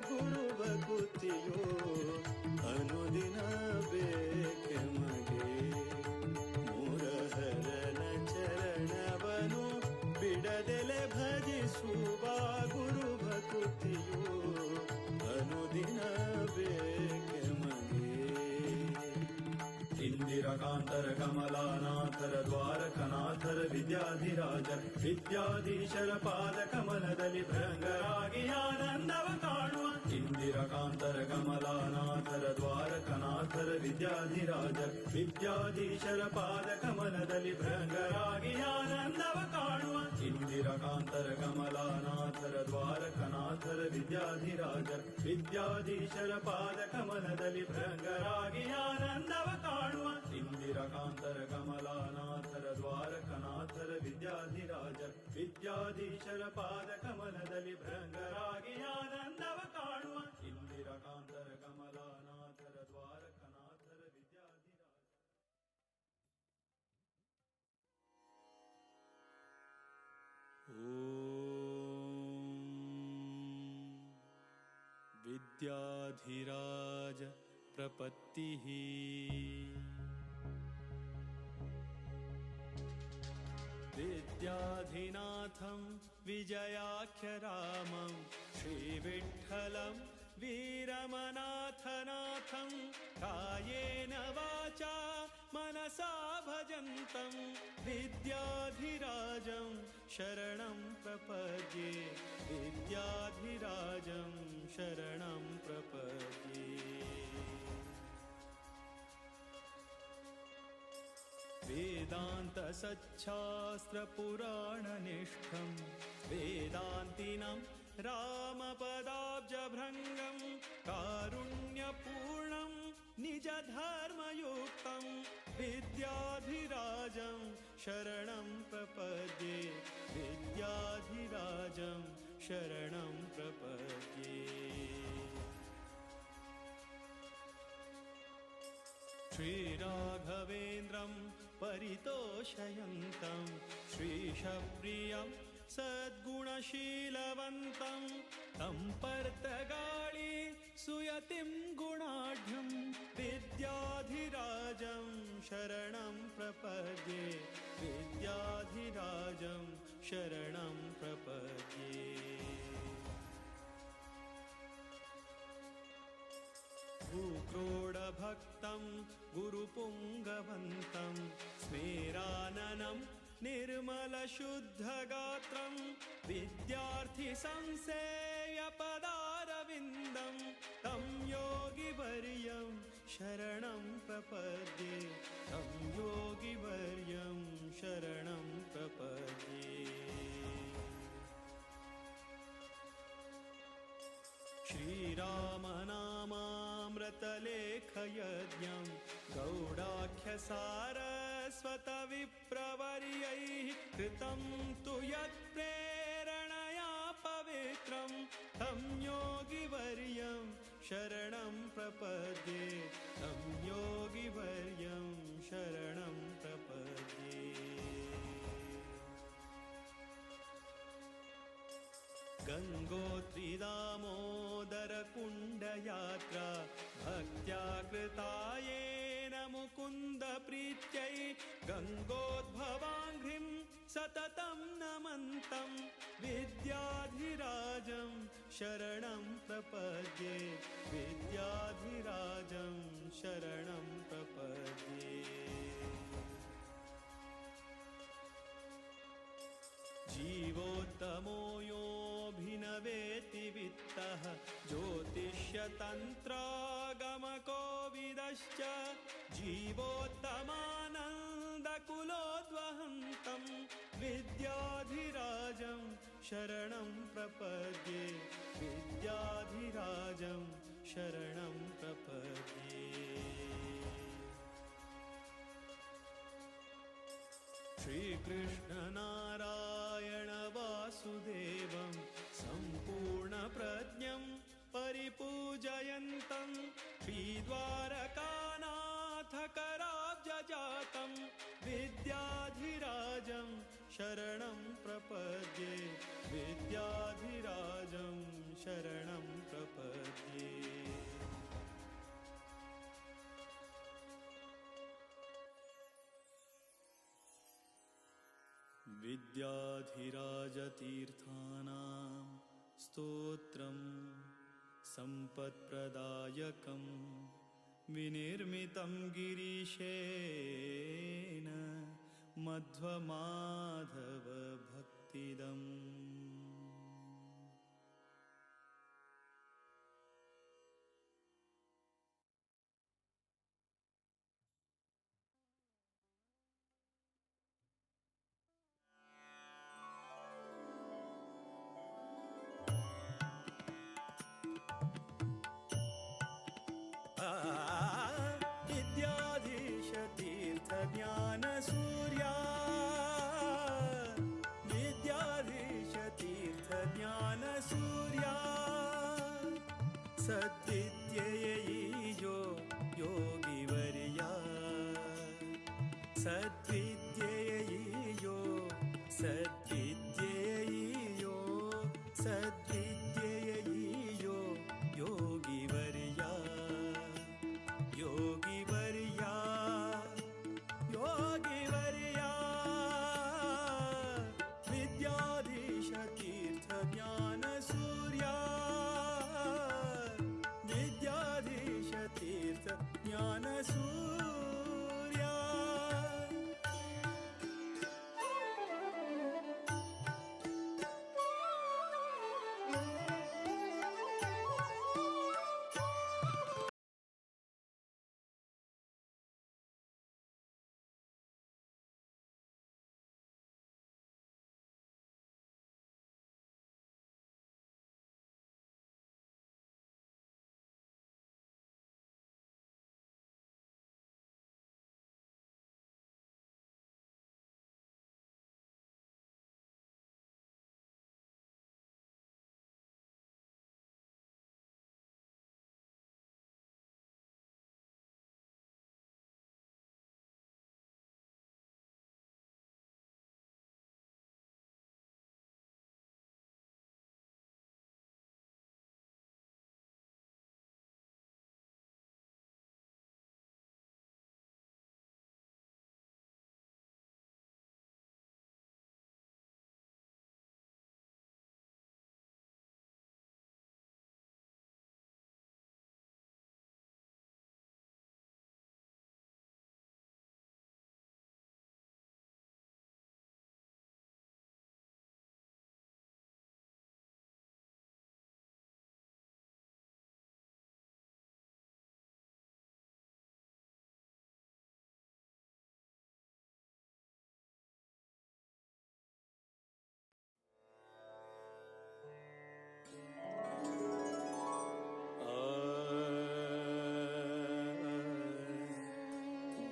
ಗುರು ಭಕುತಿಯೋ ಅನುದಿನ ಬೇಕೆ ಮಗೆ, ಮುರಹರನ ಚರಣವನು ಬಿಡದೆಲೆ ಭಜಿಸುವ ಗುರು ಭಕುತಿಯೋ ಅನುದಿನ ಬೇಕೆ ಮಗೆ. ಇಂದಿರಕಾಂತರ ಕಮಲಾನಾಥರ ದ್ವಾರಕನಾಥರ ವಿದ್ಯಾಧಿರಾಜರ ವಿದ್ಯಾಧೀಶರ ಪಾದ ಕಮಲದಲ್ಲಿ ಭೃಂಗರಾಗಿ ಆನಂದವ ಕಾಣುವ, ಇಂದಿರಕಾಂತರ ಕಮಲಾನಾಥರ ದ್ವಾರಕನಾಥರ ವಿದ್ಯಾಧಿರಾಜರ ವಿದ್ಯಾಧೀಶರ ಪಾದ ಕಮಲದಲ್ಲಿ ಭೃಂಗರಾಗಿ ಆನಂದವ ಕಾಣುವ, ಇಂದಿರಕಾಂತರ ಕಮಲಾನಾಥರ ದ್ವಾರಕನಾಥರ ವಿದ್ಯಾಧಿರಾಜರ ವಿದ್ಯಾಧೀಶರ ಪಾದ ಕಮಲದಲ್ಲಿ ಭೃಂಗರಾಗಿ ಆನಂದವ ಕಾಣುವ, ಇಂದಿರಕಾಂತರ ಕಮಲಾನಾಥರ ದ್ವಾರಕನಾಥರ ವಿದ್ಯಾಧಿರಾಜರ ವಿದ್ಯಾಧೀಶರ ಪಾದ ಕಮಲದಲ್ಲಿ ಭೃಂಗರಾಗಿ ಆನಂದವ ಕಾಣುವ ಇಂದಿರಕಾಂತರ ಕಮಲಾನಾಥರ ದ್ವಾರಕನಾಥರ ವಿದ್ಯಾಧಿರಾಜ. विद्याधिराज प्रपत्तिः विद्याधिनाथं विजयाख्यरामं श्रीविठ्ठलं वीरमनाथनाथं कायेन वाचा मनसा भजन्तं विद्याधिराजं शरणं प्रपद्ये विद्याधिराजं शरणं प्रपद्ये. वेदान्तसच्छास्त्रपुराणनिष्ठं वेदान्तिनं रामपदाब्जभृङ्गं कारुण्यपूर्णं निजधर्मयुक्तं विद्याधिराजं शरणं प्रपद्ये विद्याधिराजं शरणं प्रपद्ये. श्रीराघवेन्द्रं परितोषयन्तं श्रीशप्रियं सद्गुणशीलवन्तं तं पर्तगाळी सुयतिं गुणाढ्यं विद्याधिराजं शरणं प्रपद्ये विद्याधिराजं शरणं प्रपद्ये. भूक्रोडभक्तं गुरुपुङ्गवन्तं स्मेराननं निर्मलशुद्धगात्रं विद्यार्थिसंसेव्यपदारविन्दं तं योगिवर्यं शरणं प्रपद्ये तं योगिवर्यं शरणं प्रपद्ये. श्रीरामनामामृतलेखयज्ञं गौडाख्यसारस्वतविप्रवर्यैः कृतं तु यत्प्रेरणया पवित्रं तं योगिवर्यं शरणं प्रपद्ये तं योगिवर्यं शरणं प्रपद्ये. गङ्गोत्रीदामोदरकुण्डयात्रा भक्त्या कृता येन मुकुन्दप्रीत्यै गङ्गोद्भवाङ्घ्रिं सततं नमन्तं विद्याधिराजं शरणं प्रपद्ये विद्याधिराजं शरणं प्रपद्ये. जीवोत्तमो योऽभिनवेति वित्तः ज्योतिष्यतन्त्रागमकोविदश्च जीवोत्तमानन्दकुलोद्वहन्तं विद्याधिराजं शरणं प्रपद्ये विद्याधिराजं शरणं प्रपद्ये. श्रीकृष्णनारायण वासुदेवं सम्पूर्णप्रज्ञं परिपूजयन्तं श्रीद्वारकानाथकराब्जजातं विद्याधिराजं शरणं प्रपद्ये विद्याधिराजं शरणं प्रपद्ये. विद्याधिराजतीर्थानां स्तोत्रं सम्पत्प्रदायकं विनिर्मितं गिरीशेन मध्वमाधवभक्तिदम्. विद्याधीश तीर्थ ज्ञान सूर्या विद्या सद्विद्येयैयो योगिवर्या सद्विद्येयैयो सद्विद्येयैयो सद्विद्येयैयो योगिवर्या योगिवर्या योगिवर्या विद्याधीश तीर्थ ज्ञान सूर्या विद्याधीश तीर्थ ज्ञान सूर्या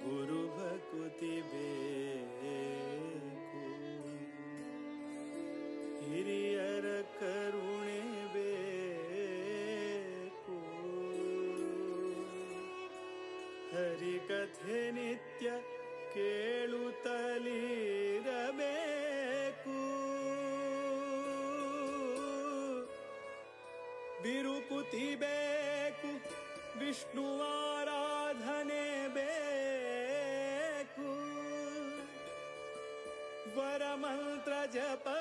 गुरु भकुति बेकु ಹಿರಿಯರ ಕರುಣೆ ಬೇಕು ಹರಿಕಥೆ ನಿತ್ಯ ಕೇಳುತ್ತಲಿರಬೇಕು ವಿರುಕುತಿ ಬೇಕು ವಿಷ್ಣು ಆರಾಧನೆ ಬೇಕು ವರಮಂತ್ರ ಜಪಬೇಕು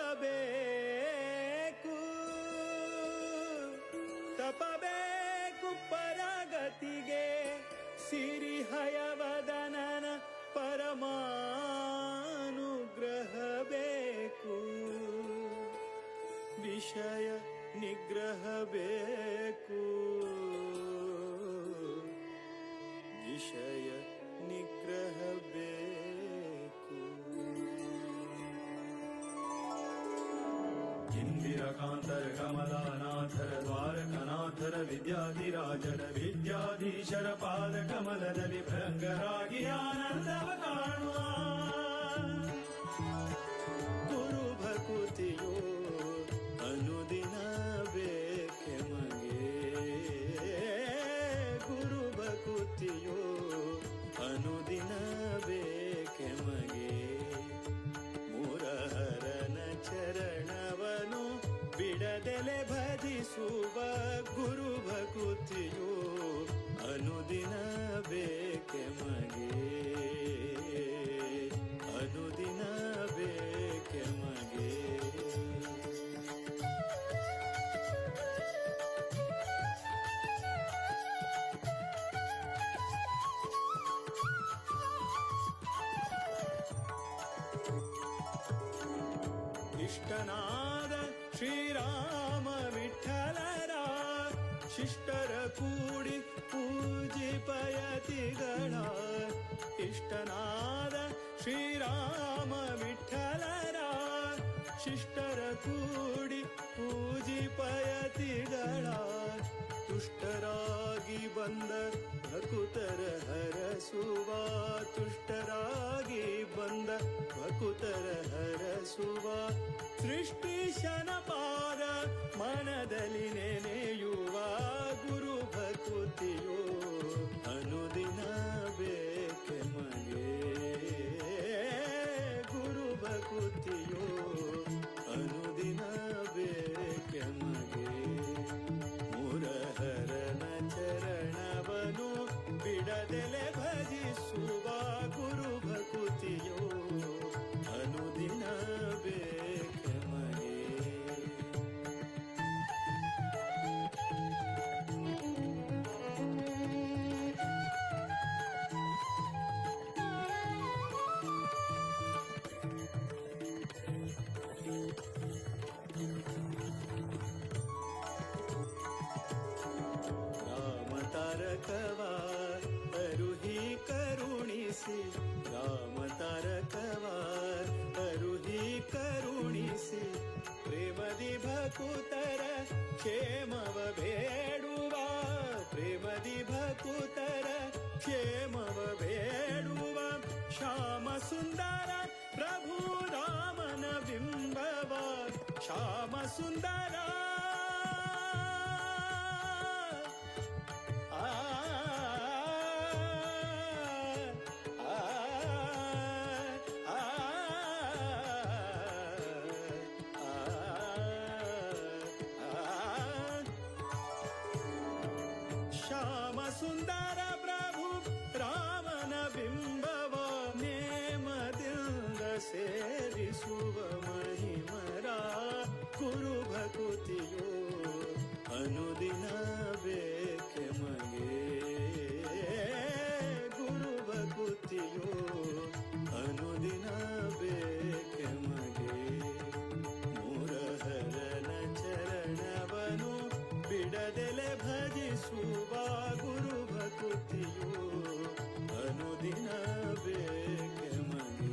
ತಪಬೇಕು ಪರಗತಿಗೆ ಸಿರಿಹಯವದನನ ಪರಮಾನುಗ್ರಹ ಬೇಕು ವಿಷಯ ನಿಗ್ರಹ ಬೇಕು ವಿಷಯ ನಿಗ್ರಹ ಬೇಕು ಇಂದಿರಕಾಂತರ ಕಮಲಾನಾಥರ ದ್ವಾರಕನಾಥರ ವಿದ್ಯಾಧಿರಾಜರ ವಿದ್ಯಾಧೀಶರ ಪಾದ ಕಮಲದಲ್ಲಿ ಭೃಂಗರಾಗಿ ಆನಂದವ ಕಾಣುವ ಗುರು ಭಕುತಿಯೋ ಅನುದಿನ ಬೇಕೆ ಮಗೆ ಗುರು ಭಕುತಿಯೋ ಅನುದಿನ ಬೇಕೆ ಮಗೆ ಮುರಹರನ ಚರಣವನು ಬಿಡದೆಲೆ ಭಜಿಸುವ ಗುರು ಭಕುತಿಯೋ ಅನುದಿನ ಬೇಕೆ ಮಗೆ ಅನುದಿನ ಬೇಕೆ ಮಗೆ ಇಷ್ಟನಾದ ಶ್ರೀರಾಮ ವಿಠಲರ ಶಿಷ್ಟರ ಕೂಡಿ ಪೂಜಿಪಯತಿಗಳ ಇಷ್ಟನಾದ ಶ್ರೀರಾಮ ವಿಠಲರ ಶಿಷ್ಟರ ಕೂಡಿ ಪೂಜಿಪಯತಿಗಳ ತುಷ್ಟರಾಗಿ ಬಂದ ಭಕುತರ ಹರಸುವ ತುಷ್ಟರಾಗಿ ಬಂದ ಭಕುತರ ಹರಸುವ ಸೃಷ್ಟಿಶನ ಪಾದ ಮನದಲ್ಲಿ ನೆನೆಯುವ ಗುರು ಬೇಡುವ ಶ್ಯಾಮ ಸುಂದರ ಪ್ರಭು ರಾಮನ ಬಿಂಬವ ಶ್ಯಾಮ ಸುಂದರ ಶ್ಯಾಮ ಸುಂದರ ಪ್ರಭು ರಾಮನ ಬಿಂಬವ ನೇಮದಿಂದ ಸೇರಿಸುವ ಮಹಿಮರ ಕುರು ಭಕುತಿಯೋ ಅನುದಿನ ಬೇಕೆ ಮಗೆ ಗುರು ಭಕುತಿಯೋ ಅನುದಿನ ಬೇಕೆ ಮಗೆ ಮುರಹರನ ಚರಣವನು ಬಿಡದೆಲೆ ಭಜಿಸುವ ಗುರು ಭಕುತಿಯೋ ಅನುದಿನ ಬೇಕೆ ಮಗೆ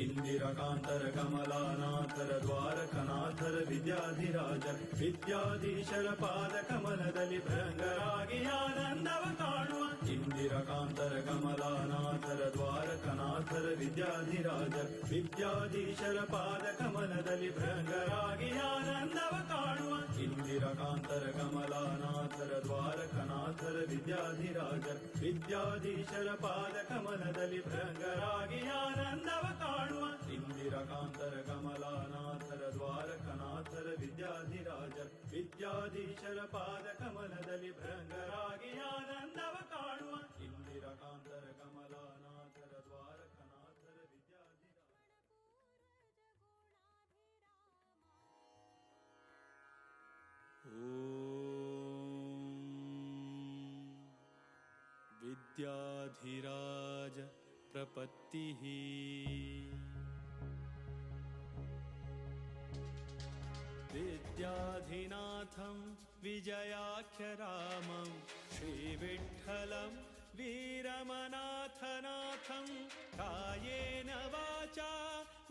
ಇಂದಿರಕಾಂತರ ಕಮಲಾನಾಥರ ದ್ವಾರಕನಾಥರ ವಿದ್ಯಾಧಿರಾಜರ ವಿದ್ಯಾಧೀಶರ ಪಾದ ಕಮಲದಲ್ಲಿ ಭೃಂಗರಾಗಿ ಆನಂದವ ಕಾಣುವ ಇಂದಿರಕಾಂತರ ಕಮಲಾನಾಥರ ದ್ವಾರಕನಾಥರ ವಿದ್ಯಾಧಿರಾಜರ ವಿದ್ಯಾಧೀಶರ ಪಾದ ಕಮಲದಲ್ಲಿ ಭೃಂಗರಾಗಿ ಆನಂದವ ಕಾಣುವ ಇಂದಿರಕಾಂತರ ಕಮಲಾನಾಥರ ದ್ವಾರಕನಾಥರ ವಿದ್ಯಾಧಿರಾಜರ ವಿದ್ಯಾಧೀಶರ ಪಾದ ಕಮಲದಲ್ಲಿ ಭೃಂಗರಾಗಿ ಆನಂದವ ಕಾಣುವ ಇಂದಿರಕಾಂತರ ಕಮಲಾನಾಥರ ದ್ವಾರಕನಾಥರ ವಿದ್ಯಾಧಿರಾಜರ ವಿದ್ಯಾಧೀಶರ ಪಾದ ಕಮಲದಲ್ಲಿ ಭೃಂಗರಾಗಿ ಆನಂದವ ಕಾಣುವ ಇಂದಿರಕಾಂತರ ಕಮಲಾನಾಥರ ದ್ವಾರಕನಾಥರ ವಿದ್ಯಾಧಿರಾಜರ विद्याधिराज प्रपत्तिः विद्याधिनाथं विजयाख्यरामं श्रीविठ्ठलं वीरमनाथनाथं कायेन वाचा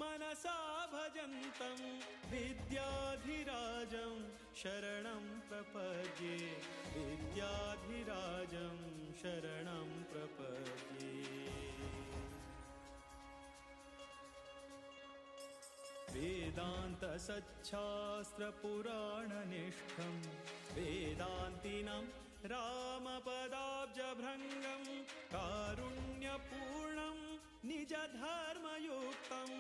मनसा भजन्तं विद्याधिराजं शरणं प्रपद्ये विद्याधिराजं शरणं प्रपद्ये वेदान्तसच्छास्त्रपुराणनिष्ठं वेदान्तिनं रामपदाब्जभृङ्गं कारुण्यपूर्णं निजधर्मयुक्तं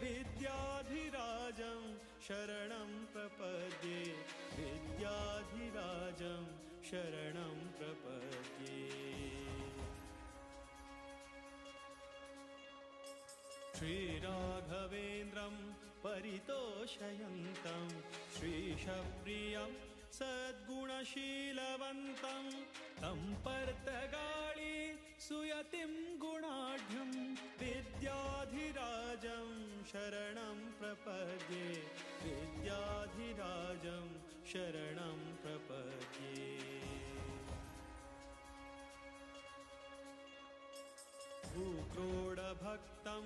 विद्याधिराजं शरणं प्रपद्ये विद्याधिराजं शरणं प्रपद्ये श्रीराघवेन्द्रं परितोषयन्तं श्रीशप्रियं सद्गुणशीलवन्तं तं पर्तगाळी सुयतिं गुणाढ्यं विद्याधिराजं शरणं प्रपद्ये विद्याधिराजं शरणं प्रपद्ये भूक्रोडभक्तं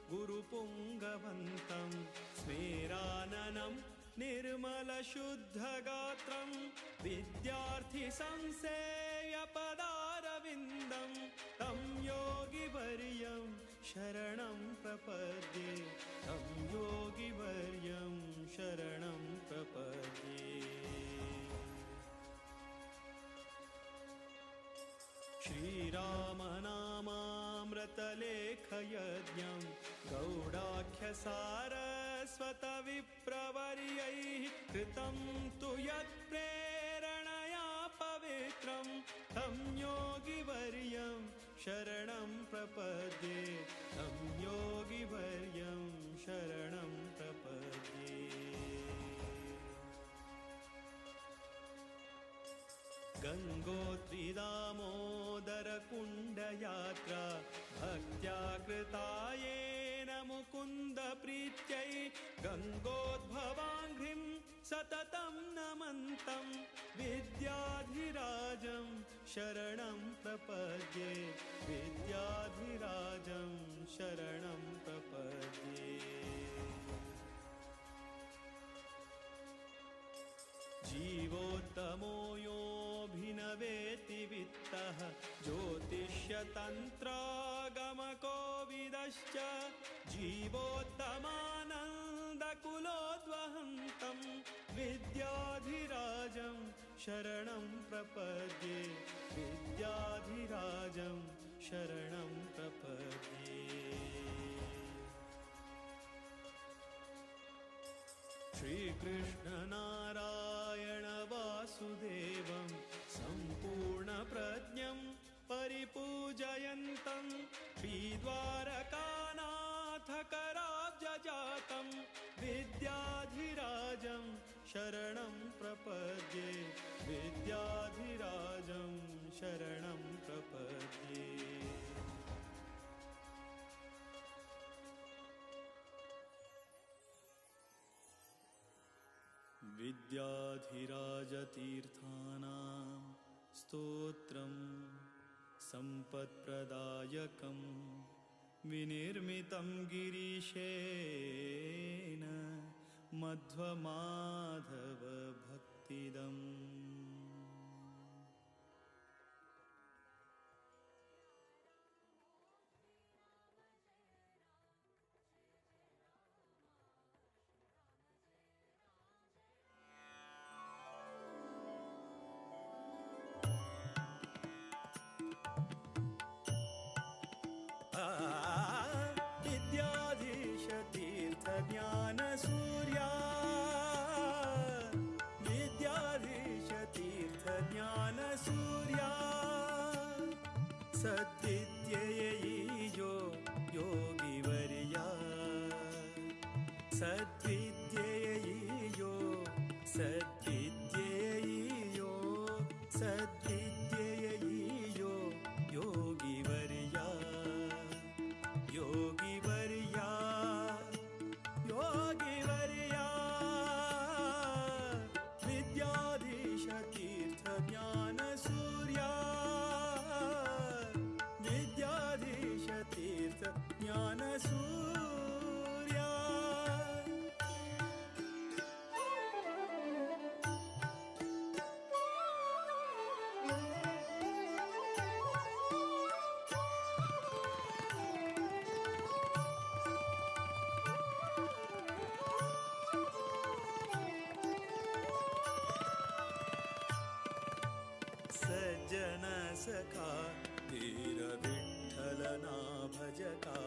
गुरुपुङ्गवन्तं स्मेराननं निर्मलशुद्धगात्रं विद्यार्थिसंसेव्यपदारविन्दं तं योगिवर्यं शरणं प्रपद्ये तं योगिवर्यं शरणं प्रपद्ये श्रीरामनामामृतलेखयज्ञं गौडाख्यसारस्वतविप्रवर्यैः कृतं तु यत्प्रेरणया पवित्रं तं योगिवर्यं शरणं प्रपद्ये तं योगिवर्यं शरणं प्रपद्ये गङ्गोत्रीदामोदरकुण्डयात्रा भक्त्या कृतायेन मुकुन्दप्रीत्यै गङ्गोद्भवाङ्घ्रिं सततं नमन्तं विद्याधिराजं शरणं प्रपद्ये विद्याधिराजं शरणं प्रपद्ये जीवोत्तमो योऽभिनवेति वित्तः ज्योतिष वेदतन्त्रागमकोविदश्च जीवोत्तमानन्दकुलोद्वहन्तं विद्याधिराजं शरणं प्रपद्ये विद्याधिराजं शरणं प्रपद्ये श्रीकृष्णनारायण वासुदेवं सम्पूर्णप्रज्ञं परिपूजयन्तं श्रीद्वारकानाथकराब्जजातं विद्याधिराजं शरणं प्रपद्ये विद्याधिराजं शरणं प्रपद्ये विद्याधिराजतीर्थानां स्तोत्रं सम्पत्प्रदायकं विनिर्मितं गिरीशेन मध्वमाधवभक्तिदम् विद्याधीश तीर्थ ज्ञान सूर्या विद्याधीश तीर्थ ज्ञान सूर्या सद्विद्येयो योगिवर्या सद्विद्येयो सद्विद्येयो सद्विद्येयो योगिवर्या योगिवर्या योगिवर्या विद्याधीश तीर्थ ज्ञान सूर्या विद्याधीश तीर्थ ज्ञान सूर्या सज्जन सखा वीर विठ्ठलना भजका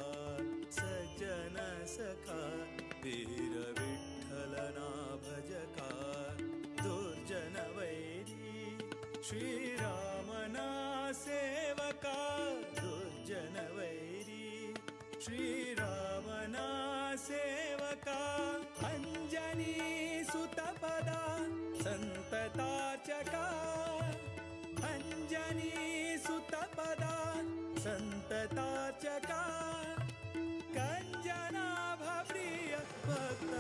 सज्जन सखा वीर विठ्ठलना भजका दुर्जन वैरी श्रीरामना सेवका दुर्जन वैरी श्रीरामना सेवका अंजनी सुतपदा संतताचका अंजनी सुतपदा संतताचका कंजना भप्रिय भक्त